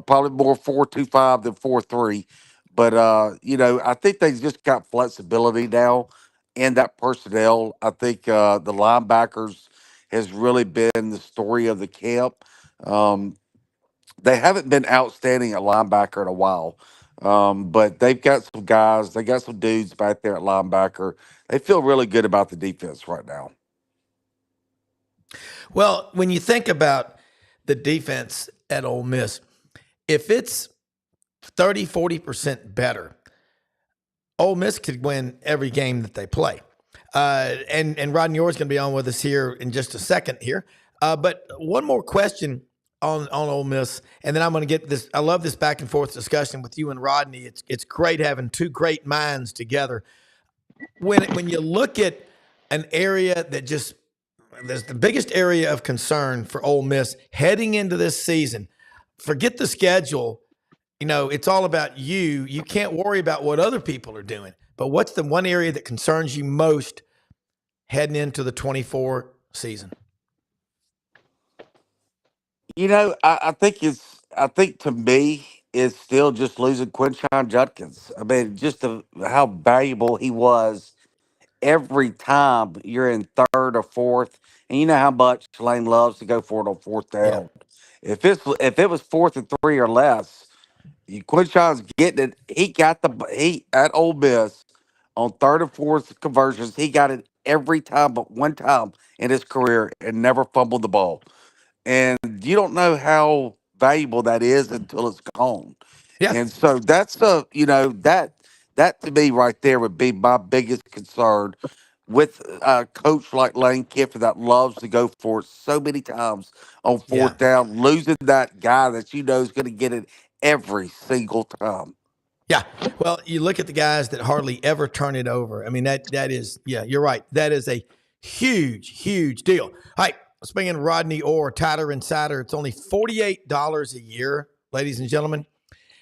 probably more 4-2-5 than 4-3. But I think they just got flexibility now in that personnel. I think the linebackers has really been the story of the camp. They haven't been outstanding at linebacker in a while, but they've got some guys. They got some dudes back there at linebacker. They feel really good about the defense right now. Well, when you think about the defense at Ole Miss, if it's 30, 40% better, Ole Miss could win every game that they play. And Rodney Orr's going to be on with us here in just a second here. But one more question on Ole Miss, and then I'm going to get this. I love this back and forth discussion with you and Rodney. It's great having two great minds together. When you look at an area that just there's the biggest area of concern for Ole Miss heading into this season. Forget the schedule. It's all about you. You can't worry about what other people are doing. But what's the one area that concerns you most heading into the 24 season? I think to me, it's still just losing Quinshon Judkins. I mean, just how valuable he was every time you're in third or fourth. And you know how much Lane loves to go for it on fourth down. Yeah. If it was 4th and 3 or less, Quinshon's getting it. He at Ole Miss on 3rd and 4th conversions. He got it every time, but one time in his career, and never fumbled the ball. And you don't know how valuable that is until it's gone. Yeah. And so that's that to me right there would be my biggest concern with a coach like Lane Kiffin that loves to go for it so many times on fourth down, losing that guy that is going to get it every single time. Yeah. Well, you look at the guys that hardly ever turn it over. I mean, that is, you're right. That is a huge, huge deal. All right. Let's bring in Rodney Orr, Tighter Insider. It's only $48 a year, ladies and gentlemen.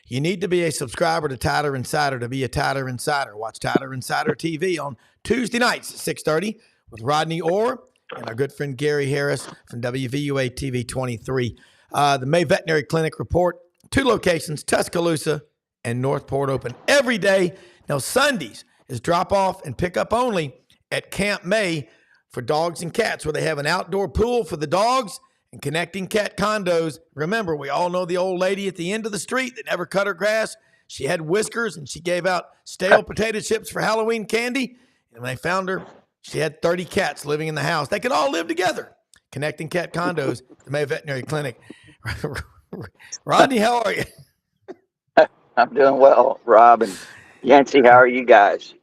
You need to be a subscriber to Tighter Insider to be a Tighter Insider. Watch Tighter Insider TV on Tuesday nights at 6:30 with Rodney Orr and our good friend Gary Harris from WVUA TV 23. The May Veterinary Clinic report, 2 locations, Tuscaloosa and Northport, open every day. Now, Sundays is drop-off and pick-up only at Camp May for dogs and cats, where they have an outdoor pool for the dogs and connecting cat condos. Remember, we all know the old lady at the end of the street that never cut her grass. She had whiskers, and she gave out stale potato chips for Halloween candy. And when they found her, she had 30 cats living in the house. They could all live together. Connecting cat condos, the May Veterinary Clinic. Rodney, how are you? I'm doing well, Rob and Yancey. How are you guys?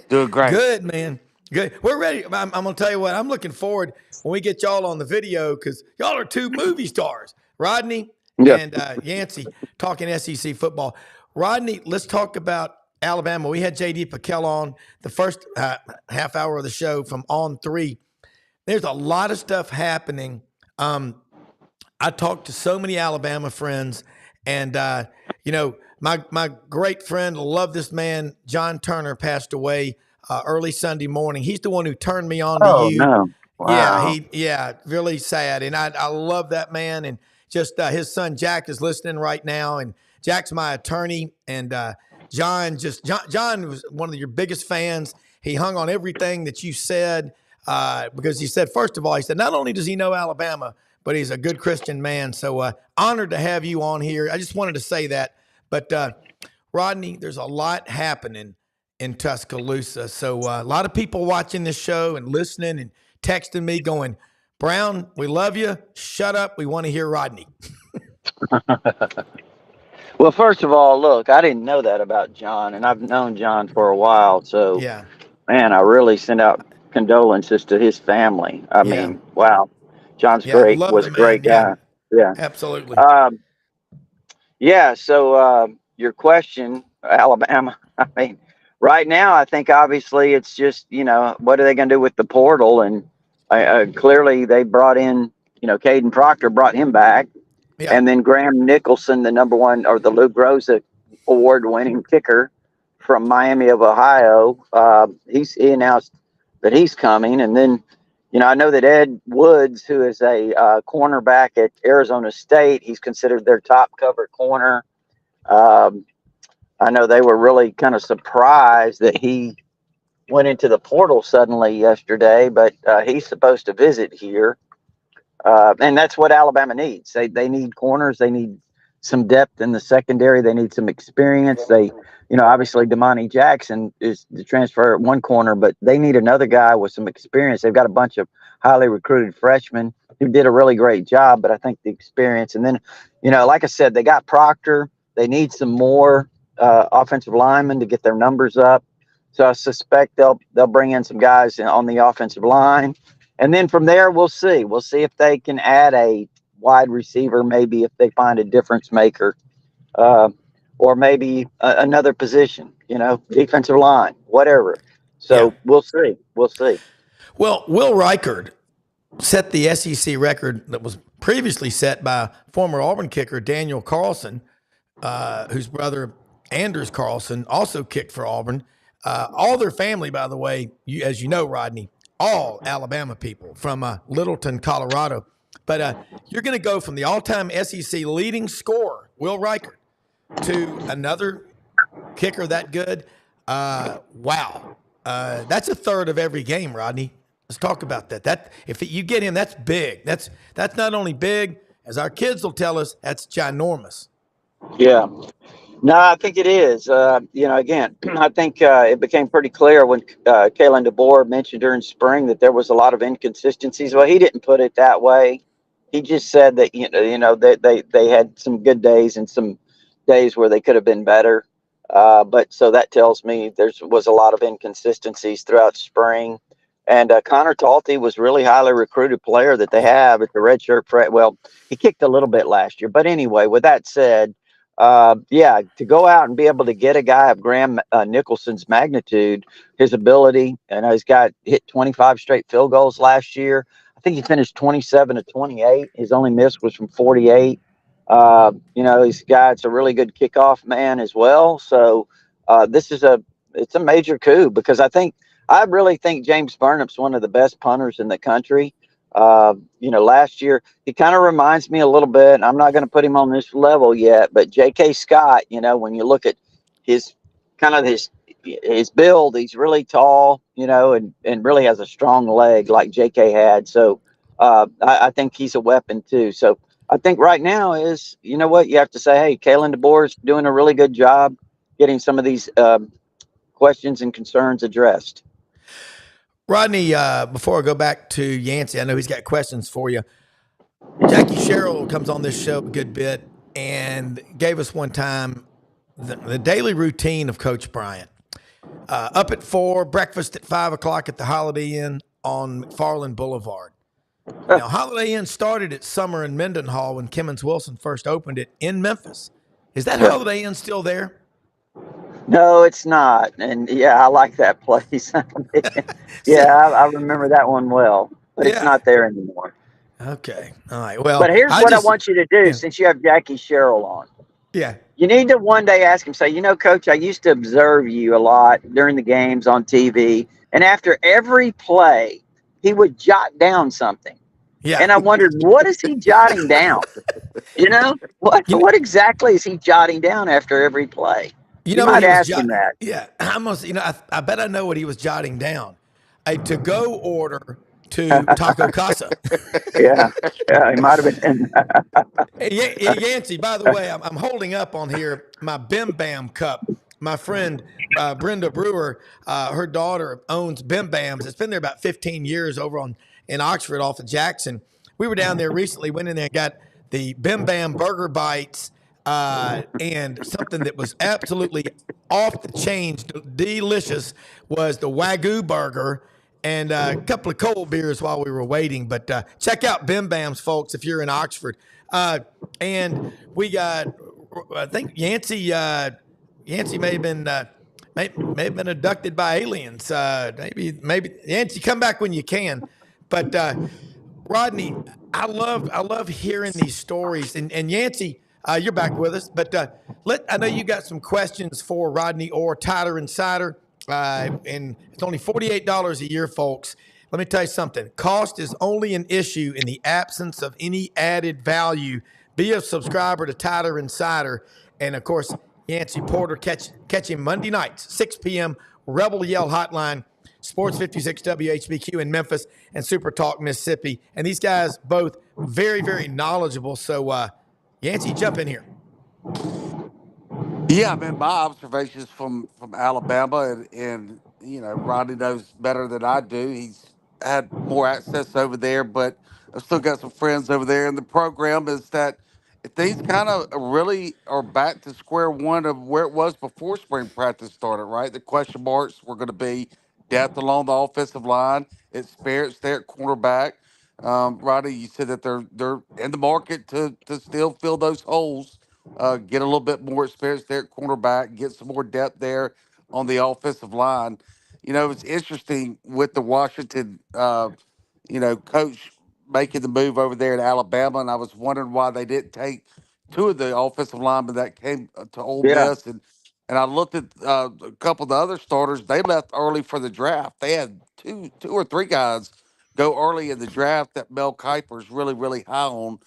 Doing great. Good, man. Good. We're ready. I'm going to tell you what, I'm looking forward when we get y'all on the video because y'all are two movie stars, Rodney Yeah. and Yancey, talking SEC football. Rodney, let's talk about Alabama. We had J.D. Pickell on the first half hour of the show from On3. There's a lot of stuff happening. I talked to so many Alabama friends, and my great friend, love this man, John Turner, passed away early Sunday morning. He's the one who turned me on to Oh you. no! Wow. Really sad, and I love that man. And just his son Jack is listening right now, and Jack's my attorney. And John was one of your biggest fans. He hung on everything that you said because he said, first of all, he said not only does he know Alabama, but he's a good Christian man. So honored to have you on here. I just wanted to say that. But Rodney, there's a lot happening in Tuscaloosa. So a lot of people watching this show and listening and texting me going, Browne, we love you. Shut up. We want to hear Rodney. Well, first of all, look, I didn't know that about John, and I've known John for a while. So, Yeah. man, I really send out condolences to his family. I Yeah. mean, wow, John's Yeah. great. Love Was the a great man. Yeah. guy. Yeah. Absolutely. Um, yeah. So, your question, Alabama. I mean, right now, I think obviously it's just what are they going to do with the portal? And clearly they brought in Caden Proctor brought him back. Yeah. And then Graham Nicholson, the number one or the Lou Groza award-winning kicker from Miami of Ohio, he announced that he's coming. And then, I know that Ed Woods, who is a cornerback at Arizona State, he's considered their top cover corner. I know they were really kind of surprised that he went into the portal suddenly yesterday, but he's supposed to visit here. And that's what Alabama needs. They need corners. They need some depth in the secondary. They need some experience. Obviously Damani Jackson is the transfer at one corner, but they need another guy with some experience. They've got a bunch of highly recruited freshmen who did a really great job, but I think the experience. And then, like I said, they got Proctor. They need some more offensive linemen to get their numbers up. So I suspect they'll bring in some guys on the offensive line. And then from there, we'll see. We'll see if they can add a wide receiver, maybe if they find a difference maker, or maybe another position, defensive line, whatever. So We'll see. We'll see. Well, Will Reichard set the SEC record that was previously set by former Auburn kicker Daniel Carlson, whose brother Anders Carlson also kicked for Auburn. All their family, by the way, as you know, Rodney, all Alabama people from Littleton, Colorado. But you're going to go from the all-time SEC leading scorer, Will Reichard, to another kicker that good. Wow. That's a third of every game, Rodney. Let's talk about that. That if you get him, that's big. That's not only big, as our kids will tell us, that's ginormous. Yeah. No, I think it is. Again, I think it became pretty clear when Kalen DeBoer mentioned during spring that there was a lot of inconsistencies. Well, he didn't put it that way. He just said that they had some good days and some days where they could have been better. But so that tells me there was a lot of inconsistencies throughout spring. And Connor Talty was really highly recruited player that they have at the redshirt. Well, he kicked a little bit last year, but anyway, with that said. To go out and be able to get a guy of Graham Nicholson's magnitude, his ability, and he's got hit 25 straight field goals last year. I think he finished 27 of 28. His only miss was from 48. It's a really good kickoff man as well. So it's a major coup because I really think James Burnham's one of the best punters in the country. Last year, he kind of reminds me a little bit, and I'm not going to put him on this level yet, but J.K. Scott, when you look at his build, he's really tall, and really has a strong leg like J.K. had. So I think he's a weapon too. So I think right now is, you have to say, hey, Kalen DeBoer is doing a really good job getting some of these questions and concerns addressed. Rodney, before I go back to Yancey, I know he's got questions for you. Jackie Sherrill comes on this show a good bit and gave us one time the daily routine of Coach Bryant. Up at 4, breakfast at 5 o'clock at the Holiday Inn on McFarland Boulevard. Now, Holiday Inn started its summer in Mendenhall when Kemmons Wilson first opened it in Memphis. Is that Holiday Inn still there? No, it's not. And yeah, I like that place. So, Yeah, I remember that one well, but it's yeah. not there anymore. Okay. All right. Well, But here's I what I just, want you to do yeah, since you have Jackie Sherrill on. yeah. You need to one day ask him, say, Coach, I used to observe you a lot during the games on TV. And after every play, he would jot down something. Yeah. And I wondered, what is he jotting down? What You know, what exactly is he jotting down after every play? you You know what might he was ask him jotting? that. Yeah. I must, I bet I know what he was jotting down. A to-go order to Taco Casa. Yeah, yeah, he might have been. Hey, Yancey, by the way, I'm holding up on here my Bim Bam cup. My friend Brenda Brewer, her daughter owns Bim Bams. It's been there about 15 years over in Oxford off of Jackson. We were down there recently, went in there and got the Bim Bam burger bites and something that was absolutely off the chain, delicious, was the Wagyu burger and a couple of cold beers while we were waiting. But check out Bim Bams, folks, if you're in Oxford. And we got, I think Yancey may have been may have been abducted by aliens. Maybe Yancey, come back when you can. But Rodney, I love hearing these stories. And Yancey, you're back with us. But I know you got some questions for Rodney or Tyler Insider. And it's only $48 a year, folks. Let me tell you something. Cost is only an issue in the absence of any added value. Be a subscriber to Tyler Insider. And, of course, Yancey Porter, catch him Monday nights, 6 p.m., Rebel Yell Hotline, Sports 56 WHBQ in Memphis, and Super Talk Mississippi. And these guys both very, very knowledgeable. So, Yancey, jump in here. Yeah, man, my observations from Alabama, and Rodney knows better than I do. He's had more access over there, but I've still got some friends over there. And the program is that things kind of really are back to square one of where it was before spring practice started. Right, the question marks were going to be depth along the offensive line, experience there at cornerback. Rodney, you said that they're in the market to still fill those holes, get a little bit more experience there at cornerback, get some more depth there on the offensive line. It's interesting with the Washington, coach making the move over there in Alabama, and I was wondering why they didn't take two of the offensive linemen that came to Ole Yeah, Miss, and I looked at a couple of the other starters. They left early for the draft. They had two or three guys go early in the draft that Mel Kiper's really really high on.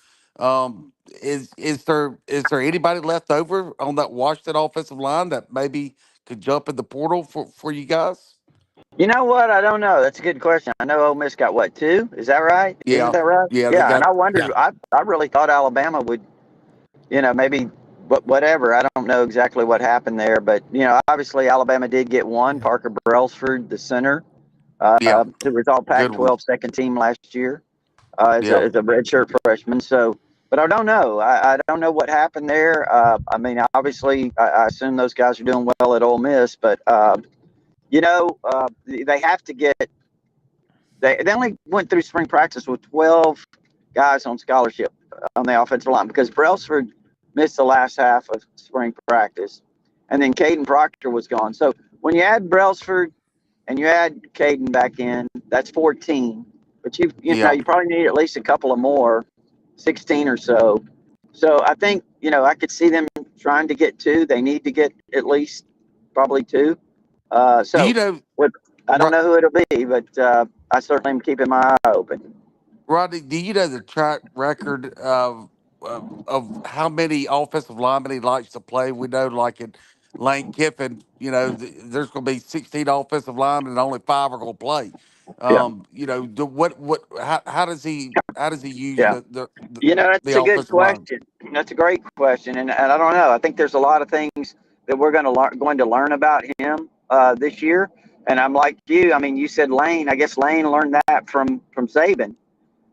Is there anybody left over on that Washington offensive line that maybe could jump in the portal for you guys? you know what? I don't know. That's a good question. I know Ole Miss got what, two? Is that right? Isn't Yeah, that right? yeah, they Yeah, and got I wondered. Yeah. I really thought Alabama would, maybe, but whatever. I don't know exactly what happened there, but obviously Alabama did get one. Parker Brailsford, the center, yeah, who was all good one. Pac-12 second team last year, Yeah, as a redshirt freshman. So, but I don't know. I don't know what happened there. I mean, obviously, I assume those guys are doing well at Ole Miss, but they have to get. They only went through spring practice with 12 guys on scholarship on the offensive line because Brailsford missed the last half of spring practice, and then Caden Proctor was gone. So when you add Brailsford and you add Caden back in, that's 14. But yeah. you probably need at least a couple of more, 16 or so. So I think I could see them trying to get two. They need to get at least probably two. Do you So know, with, I don't Ro- know who it'll be, but I certainly am keeping my eye open. Rodney? Do you know the track record of how many offensive linemen he likes to play? We know, like in Lane Kiffin, there's going to be 16 offensive linemen and only five are going to play. Yeah, How does he use yeah. That's the a good offensive line? question. That's a great question, and I don't know. I think there's a lot of things that we're going to learn about him this year. And I'm like you. I mean, you said Lane. I guess Lane learned that from Saban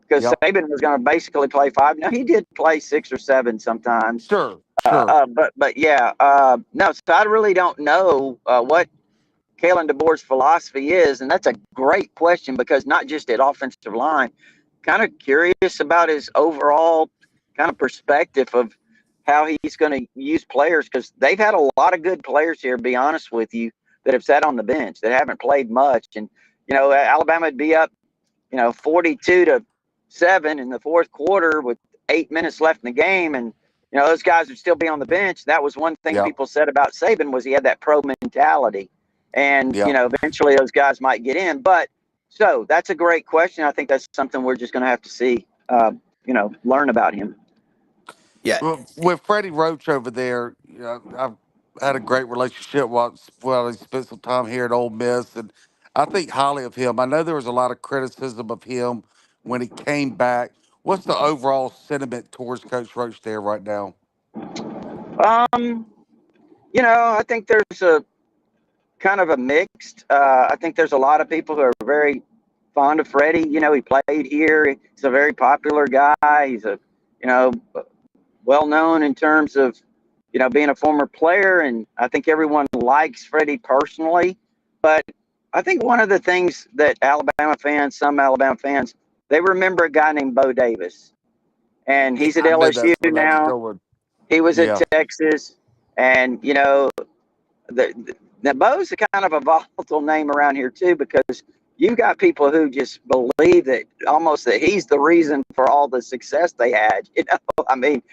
because Yep, Saban was going to basically play five. Now he did play six or seven sometimes, sure. Sure. But yeah, no. So I really don't know what Kalen DeBoer's philosophy is, and that's a great question because not just at offensive line, kind of curious about his overall kind of perspective of how he's going to use players because they've had a lot of good players here. To be honest with you, that have sat on the bench that haven't played much, and Alabama would be up 42-7 in the fourth quarter with 8 minutes left in the game. And, those guys would still be on the bench. That was one thing Yeah. people said about Saban was he had that pro mentality. And, Yeah. eventually those guys might get in. But so that's a great question. I think that's something we're just going to have to see, learn about him. Yeah. Well, with Freddie Roach over there, I've had a great relationship while he spent some time here at Ole Miss, and I think highly of him. I know there was a lot of criticism of him when he came back. What's the overall sentiment towards Coach Roach there right now? I think there's a kind of a mixed. I think there's a lot of people who are very fond of Freddie. He played here. He's a very popular guy. He's a, well known in terms of, being a former player. And I think everyone likes Freddie personally. But I think one of the things that some Alabama fans, they remember a guy named Bo Davis. And he's at I know LSU that's where that was now. going. He was at Yeah. Texas. And, now Bo's a kind of a volatile name around here too, because you got people who just believe that almost that he's the reason for all the success they had. I mean,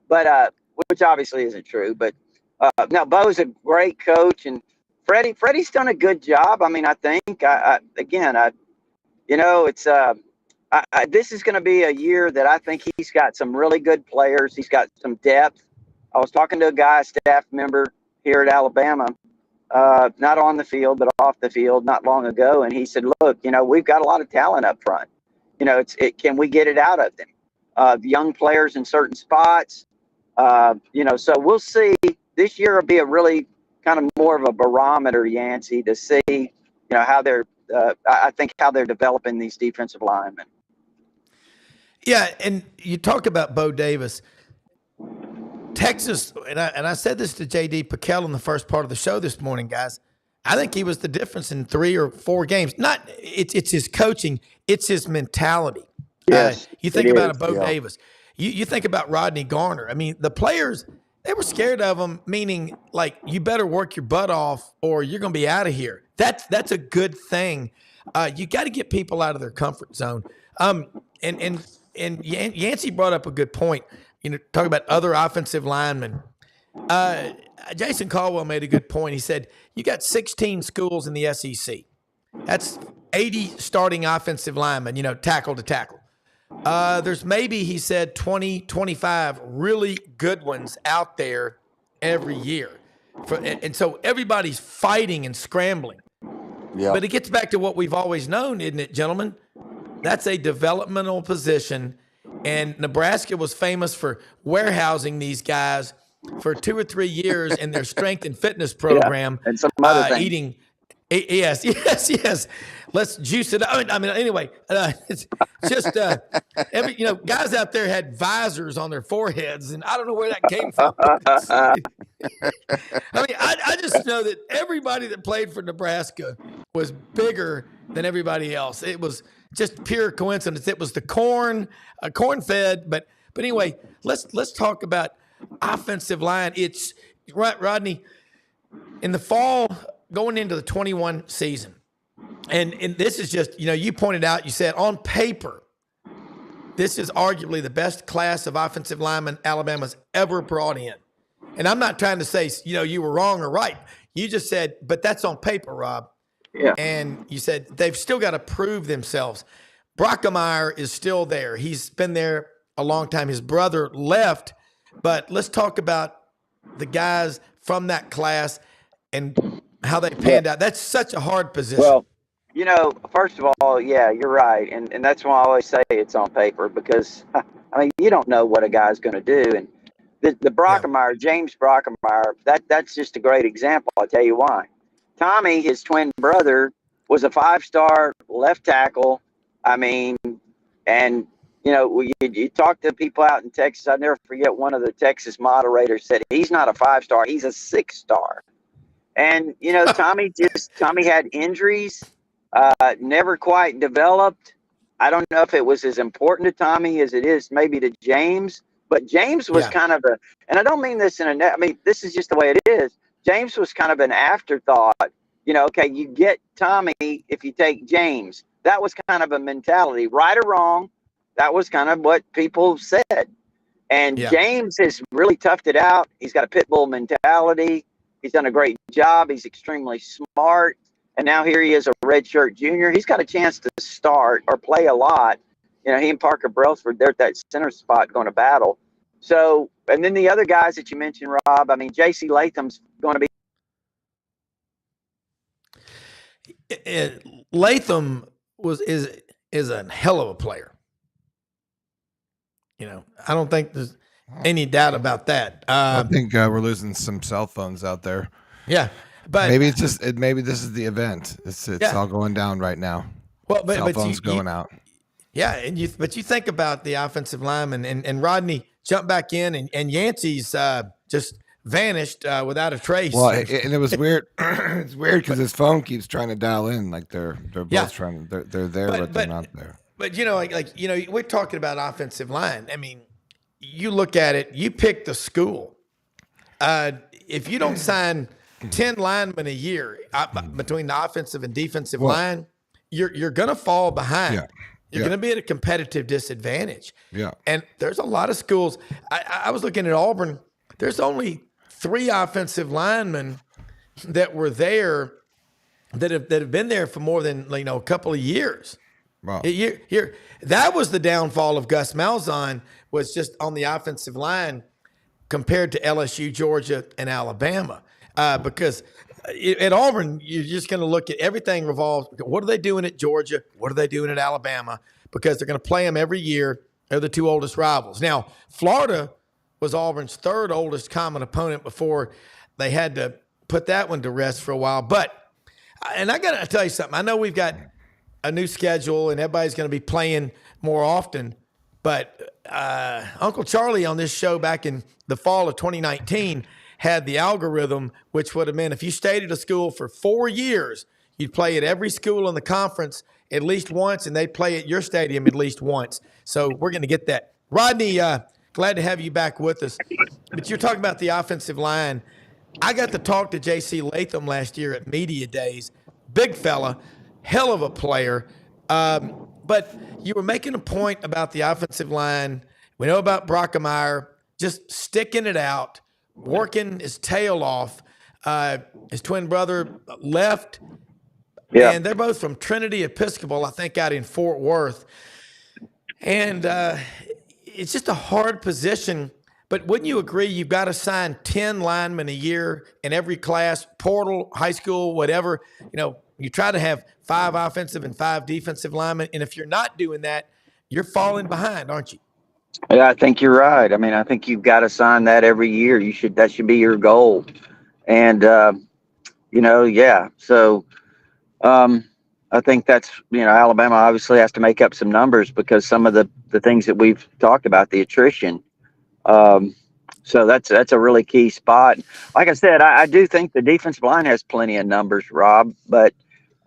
but which obviously isn't true. But now Bo's a great coach, and Freddie's done a good job. I mean, I think it's this is going to be a year that I think he's got some really good players. He's got some depth. I was talking to a staff member here at Alabama, not on the field, but off the field not long ago. And he said, look, we've got a lot of talent up front. Can we get it out of them? Young players in certain spots. So we'll see. This year will be a really kind of more of a barometer, Yancey, to see, how they're, I think how they're developing these defensive linemen. Yeah. And you talk about Bo Davis. Texas, and I said this to JD Pickell in the first part of the show this morning, guys. I think he was the difference in 3 or 4 games. It's his coaching, it's his mentality. Yes, you think about a is. Bo Davis. You think about Rodney Garner. I mean, the players, they were scared of him, meaning like you better work your butt off or you're going to be out of here. That's a good thing. You got to get people out of their comfort zone. And Yancey brought up a good point. Talk about other offensive linemen. Jason Caldwell made a good point. He said, you got 16 schools in the SEC. That's 80 starting offensive linemen, tackle to tackle. There's maybe, he said, 20, 25 really good ones out there every year. And so everybody's fighting and scrambling. Yeah. But it gets back to what we've always known, isn't it, gentlemen? That's a developmental position. And Nebraska was famous for warehousing these guys for 2 or 3 years in their strength and fitness program. And some other things. Eating. Yes. Let's juice it up. I mean, anyway, it's just guys out there had visors on their foreheads, and I don't know where that came from. I mean, I just know that everybody that played for Nebraska was bigger than everybody else. It was just pure coincidence. It was the corn fed. But anyway, let's talk about offensive line. It's right, Rodney, in the fall going into the 21 season. And this is just, you pointed out, you said on paper, this is arguably the best class of offensive linemen Alabama's ever brought in. And I'm not trying to say, you were wrong or right. You just said, but that's on paper, Rob. Yeah. And you said they've still got to prove themselves. Brockemeyer is still there. He's been there a long time. His brother left. But let's talk about the guys from that class and how they panned out. That's such a hard position. Well, first of all, yeah, you're right. And that's why I always say it's on paper because, I mean, you don't know what a guy's going to do. And the Brockemeyer, James Brockemeyer, that's just a great example. I'll tell you why. Tommy, his twin brother, was a 5-star left tackle. I mean, and you talk to people out in Texas. I never forget one of the Texas moderators said he's not a 5-star, he's a 6-star. And Tommy had injuries, never quite developed. I don't know if it was as important to Tommy as it is maybe to James, but James was kind of and I don't mean this I mean, this is just the way it is. James was kind of an afterthought. Okay, you get Tommy if you take James. That was kind of a mentality, right or wrong. That was kind of what people said. And James has really toughed it out. He's got a pit bull mentality. He's done a great job. He's extremely smart. And now here he is, a redshirt junior. He's got a chance to start or play a lot. He and Parker Brailsford, they're at that center spot going to battle. So, and then the other guys that you mentioned, Rob, I mean, J.C. Latham's going to be. Latham is a hell of a player. I don't think there's any doubt about that. I think we're losing some cell phones out there. Yeah, but maybe it's just maybe this is the event. It's all going down right now. Well, but cell phones going out. Yeah, and you think about the offensive lineman and Rodney jumped back in and Yancey's just vanished without a trace. Well, and it was weird. It's weird because his phone keeps trying to dial in, like they're both trying. They're there, but they're not there. But we're talking about offensive line. I mean, you look at it. You pick the school. If you don't sign 10 linemen a year between the offensive and defensive line, you're going to fall behind. Yeah. You're going to be at a competitive disadvantage. Yeah. And there's a lot of schools. I was looking at Auburn. There's only 3 offensive linemen that were there that have been there for more than a couple of years. Wow. Here, that was the downfall of Gus Malzahn, was just on the offensive line compared to LSU, Georgia, and Alabama. Because at Auburn, you're just going to look at everything revolves. What are they doing at Georgia? What are they doing at Alabama? Because they're going to play them every year. They're the 2 oldest rivals. Now, Florida was Auburn's 3rd oldest common opponent before they had to put that one to rest for a while. And I got to tell you something. I know we've got a new schedule and everybody's going to be playing more often. But Uncle Charlie on this show back in the fall of 2019 had the algorithm, which would have meant if you stayed at a school for 4 years, you'd play at every school in the conference at least once, and they'd play at your stadium at least once. So we're going to get that. Rodney, glad to have you back with us. But you're talking about the offensive line. I got to talk to J.C. Latham last year at Media Days. Big fella, hell of a player. But you were making a point about the offensive line. We know about Brockemeyer just sticking it out, working his tail off. His twin brother left, and they're both from Trinity Episcopal, I think, out in Fort Worth. And it's just a hard position. But wouldn't you agree you've got to sign 10 linemen a year in every class, portal, high school, whatever? You try to have 5 offensive and 5 defensive linemen. And if you're not doing that, you're falling behind, aren't you? Yeah, I think you're right. I mean, I think you've got to sign that every year. That should be your goal. And, So I think that's, Alabama obviously has to make up some numbers because some of the things that we've talked about, the attrition. So that's a really key spot. Like I said, I do think the defensive line has plenty of numbers, Rob, but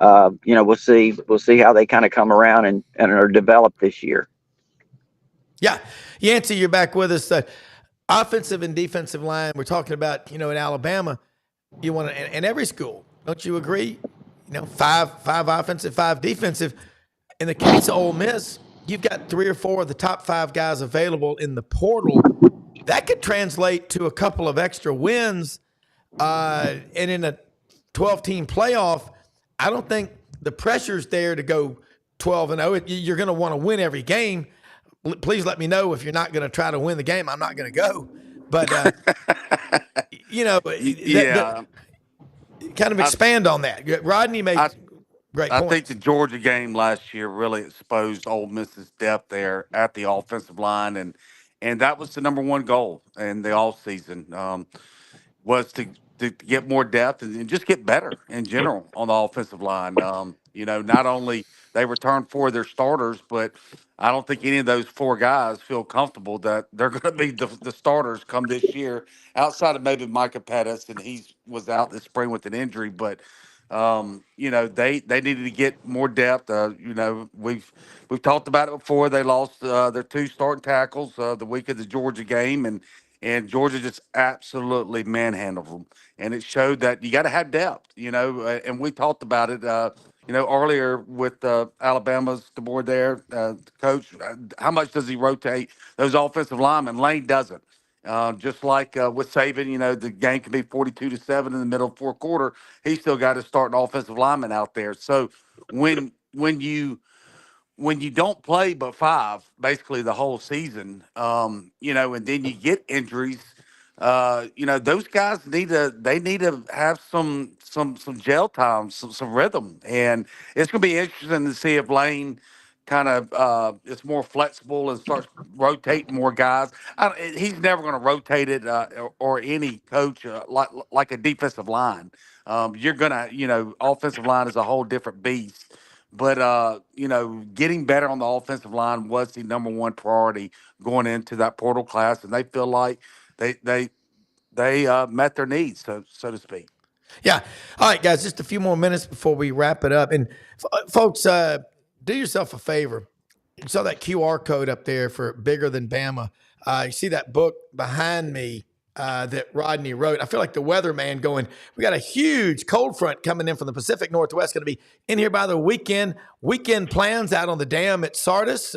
we'll see how they kind of come around and are developed this year. Yeah. Yancey, you're back with us. Offensive and defensive line, we're talking about, in Alabama, you want to, in every school, don't you agree? 5 offensive, 5 defensive. In the case of Ole Miss, you've got 3 or 4 of the top 5 guys available in the portal. That could translate to a couple of extra wins. And in a 12-team playoff, I don't think the pressure's there to go 12-0. You're going to want to win every game. Please let me know if you're not going to try to win the game. I'm not going to go. But, kind of expand on that. Rodney made great I points. think the Georgia game last year really exposed Ole Miss's depth there at the offensive line, and that was the number one goal in the offseason, was to get more depth and just get better in general on the offensive line. Not only they returned 4 of their starters, but I don't think any of those 4 guys feel comfortable that they're going to be the starters come this year, outside of maybe Micah Pettis, and he was out this spring with an injury. But they needed to get more depth. We've talked about it before. They lost their 2 starting tackles the week of the Georgia game, and Georgia just absolutely manhandled them. And it showed that you got to have depth, and we talked about it, earlier with Alabama's the board there, coach. How much does he rotate those offensive linemen? Lane doesn't. Just like with Saban, the game can be 42-7 in the middle of fourth quarter. He still got to start an offensive lineman out there. So when you don't play but 5 basically the whole season, and then you get injuries, those guys need to have some gel time, some rhythm, and it's going to be interesting to see if Lane kind of is more flexible and starts rotating more guys. He's never going to rotate it, or any coach, like a defensive line. You're gonna, offensive line is a whole different beast. But getting better on the offensive line was the number one priority going into that portal class, and they feel like they met their needs, so to speak. Yeah. All right, guys, just a few more minutes before we wrap it up. And folks, do yourself a favor. You saw that QR code up there for Bigger Than Bama. You see that book behind me that Rodney wrote. I feel like the weatherman going, we got a huge cold front coming in from the Pacific Northwest, going to be in here by the weekend. Weekend plans out on the dam at Sardis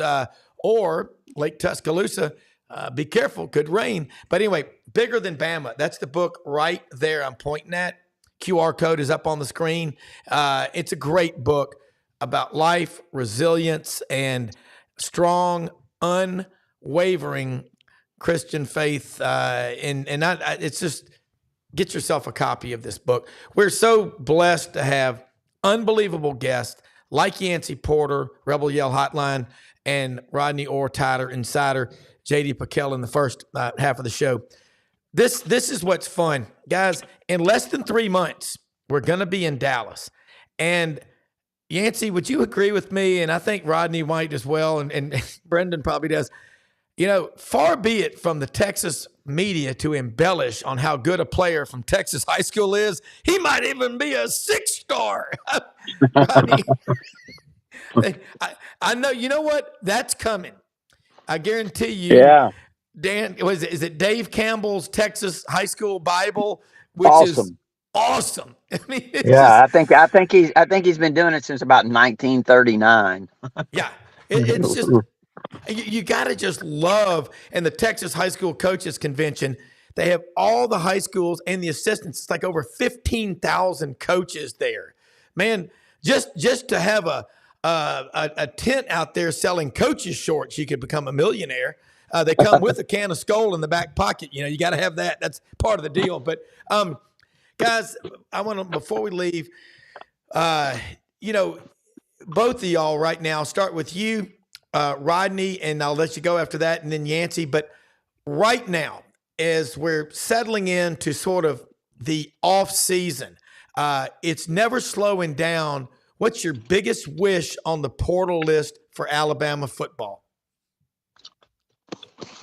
or Lake Tuscaloosa. Be careful, could rain. But anyway, Bigger Than Bama. That's the book right there I'm pointing at. QR code is up on the screen. It's a great book about life, resilience, and strong, unwavering Christian faith. It's just, get yourself a copy of this book. We're so blessed to have unbelievable guests like Yancey Porter, Rebel Yell Hotline, and Rodney Orr, Tyler Insider, JD Pickell in the first half of the show. This is what's fun. Guys, in less than 3 months, we're going to be in Dallas. And Yancey, would you agree with me? And I think Rodney might as well, and Brenden probably does. Far be it from the Texas media to embellish on how good a player from Texas high school is. He might even be a 6-star. Rodney, I know. You know what? That's coming. I guarantee you. Yeah. Dan, is it Dave Campbell's Texas High School Bible, which is awesome. I mean, I think he's been doing it since about 1939. Yeah, it's just you got to just love. And the Texas High School Coaches Convention, they have all the high schools and the assistants. It's like over 15,000 coaches there. Man, just to have a tent out there selling coaches shorts, you could become a millionaire. They come with a can of Skol in the back pocket. You got to have that. That's part of the deal. But guys, I want to, before we leave, both of y'all right now, start with you, Rodney, and I'll let you go after that, and then Yancey. But right now, as we're settling into sort of the off season, it's never slowing down. What's your biggest wish on the portal list for Alabama football?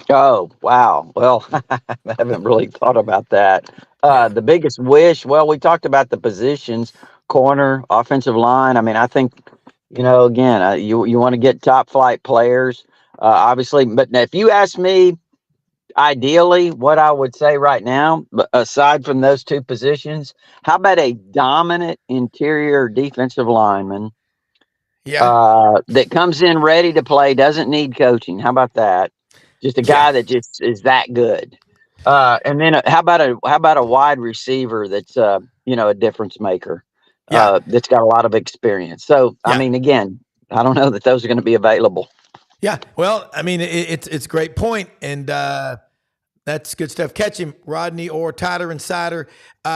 Oh, wow. Well, I haven't really thought about that. The biggest wish, well, we talked about the positions, corner, offensive line. I mean, I think, again, you want to get top flight players, obviously. But if you ask me, ideally, what I would say right now, aside from those 2 positions, how about a dominant interior defensive lineman that comes in ready to play, doesn't need coaching? How about that? Just a guy that just is that good. And then how about a wide receiver that's a difference maker, that's got a lot of experience. So I mean, again, I don't know that those are going to be available. Yeah, well, I mean, it's a great point, and that's good stuff. Catch him, Rodney Orr, Tyler Insider.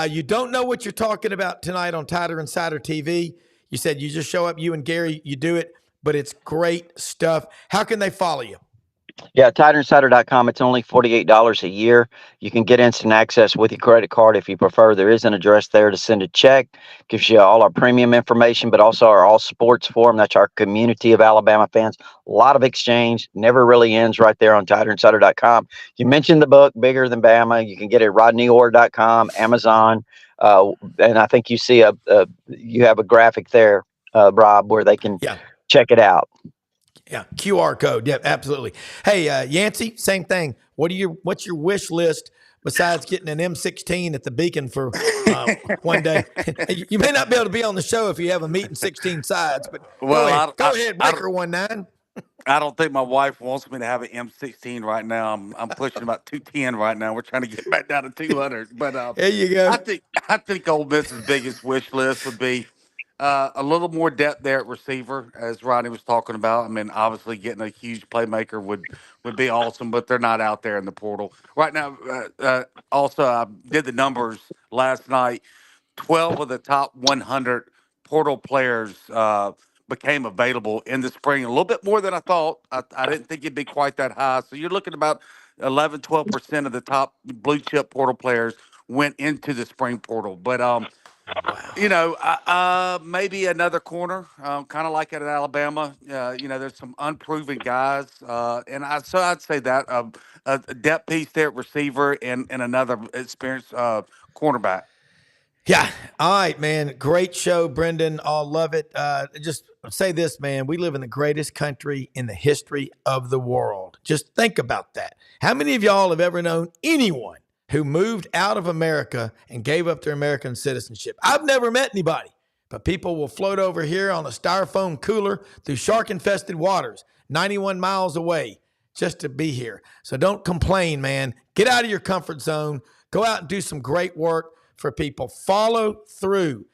You don't know what you're talking about tonight on Tyler Insider TV. You said you just show up, you and Gary, you do it, but it's great stuff. How can they follow you? Yeah, TigerInsider.com. It's only $48 a year. You can get instant access with your credit card if you prefer. There is an address there to send a check. Gives you all our premium information, but also our all sports forum. That's our community of Alabama fans. A lot of exchange. Never really ends right there on TigerInsider.com. You mentioned the book, Bigger Than Bama. You can get it at RodneyOrr.com, Amazon. And I think you see you have a graphic there, Rob, where they can check it out. Yeah, QR code. Yeah, absolutely. Hey, Yancey, same thing. What's your wish list besides getting an M16 at the Beacon for one day? You may not be able to be on the show if you have a meeting 16 sides, but Well, go ahead, Breaker 19. I don't think my wife wants me to have an M16 right now. I'm pushing about 210 right now. We're trying to get back down to 200. But there you go. I think Ole Miss's biggest wish list would be a little more depth there at receiver, as Rodney was talking about. I mean, obviously getting a huge playmaker would be awesome, but they're not out there in the portal right now. Also, I did the numbers last night. 12 of the top 100 portal players became available in the spring. A little bit more than I thought. I didn't think it'd be quite that high. So you're looking about 12% of the top blue chip portal players went into the spring portal. But maybe another corner, kind of like at Alabama. There's some unproven guys, so I'd say that a depth piece there at receiver and another experienced cornerback. Yeah. All right, man. Great show, Brenden. I'll love it. Just say this, man. We live in the greatest country in the history of the world. Just think about that. How many of y'all have ever known anyone who moved out of America and gave up their American citizenship? I've never met anybody, but people will float over here on a styrofoam cooler through shark-infested waters 91 miles away just to be here. So don't complain, man. Get out of your comfort zone. Go out and do some great work for people. Follow through.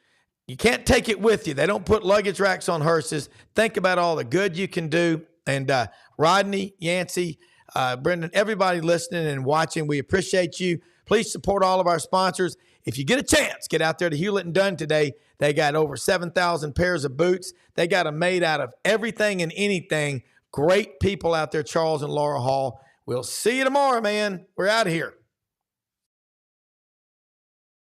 You can't take it with you. They don't put luggage racks on hearses. Think about all the good you can do. And Rodney, Yancey, Brenden, everybody listening and watching, we appreciate you. Please support all of our sponsors. If you get a chance, get out there to Hewlett & Dunn today. They got over 7,000 pairs of boots. They got them made out of everything and anything. Great people out there, Charles and Laura Hall. We'll see you tomorrow, man. We're out of here.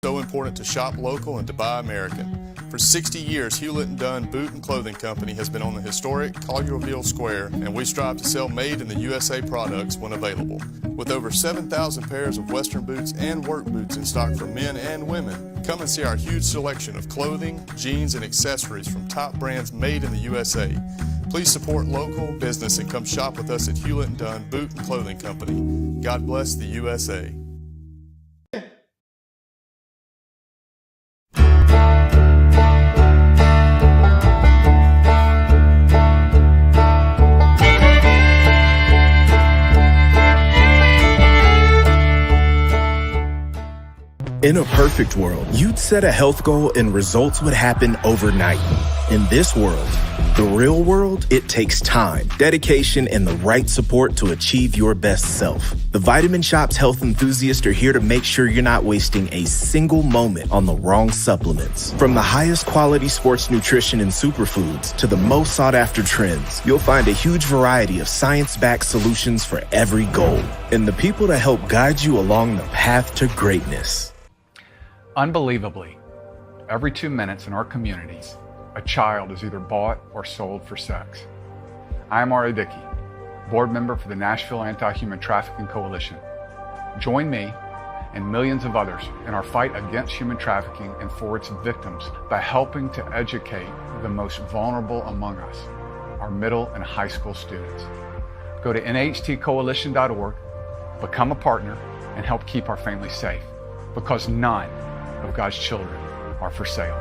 So important to shop local and to buy American. For 60 years, Hewlett & Dunn Boot and Clothing Company has been on the historic Collierville Square, and we strive to sell made in the USA products when available. With over 7,000 pairs of Western boots and work boots in stock for men and women, come and see our huge selection of clothing, jeans, and accessories from top brands made in the USA. Please support local business and come shop with us at Hewlett & Dunn Boot and Clothing Company. God bless the USA. In a perfect world, you'd set a health goal and results would happen overnight. In this world, the real world, it takes time, dedication, and the right support to achieve your best self. The Vitamin Shop's health enthusiasts are here to make sure you're not wasting a single moment on the wrong supplements. From the highest quality sports nutrition and superfoods to the most sought after trends, you'll find a huge variety of science-backed solutions for every goal. And the people to help guide you along the path to greatness. Unbelievably, every 2 minutes in our communities, a child is either bought or sold for sex. I am R.A. Dickey, board member for the Nashville Anti-Human Trafficking Coalition. Join me and millions of others in our fight against human trafficking and for its victims by helping to educate the most vulnerable among us, our middle and high school students. Go to nhtcoalition.org, become a partner, and help keep our families safe, because none of God's children are for sale.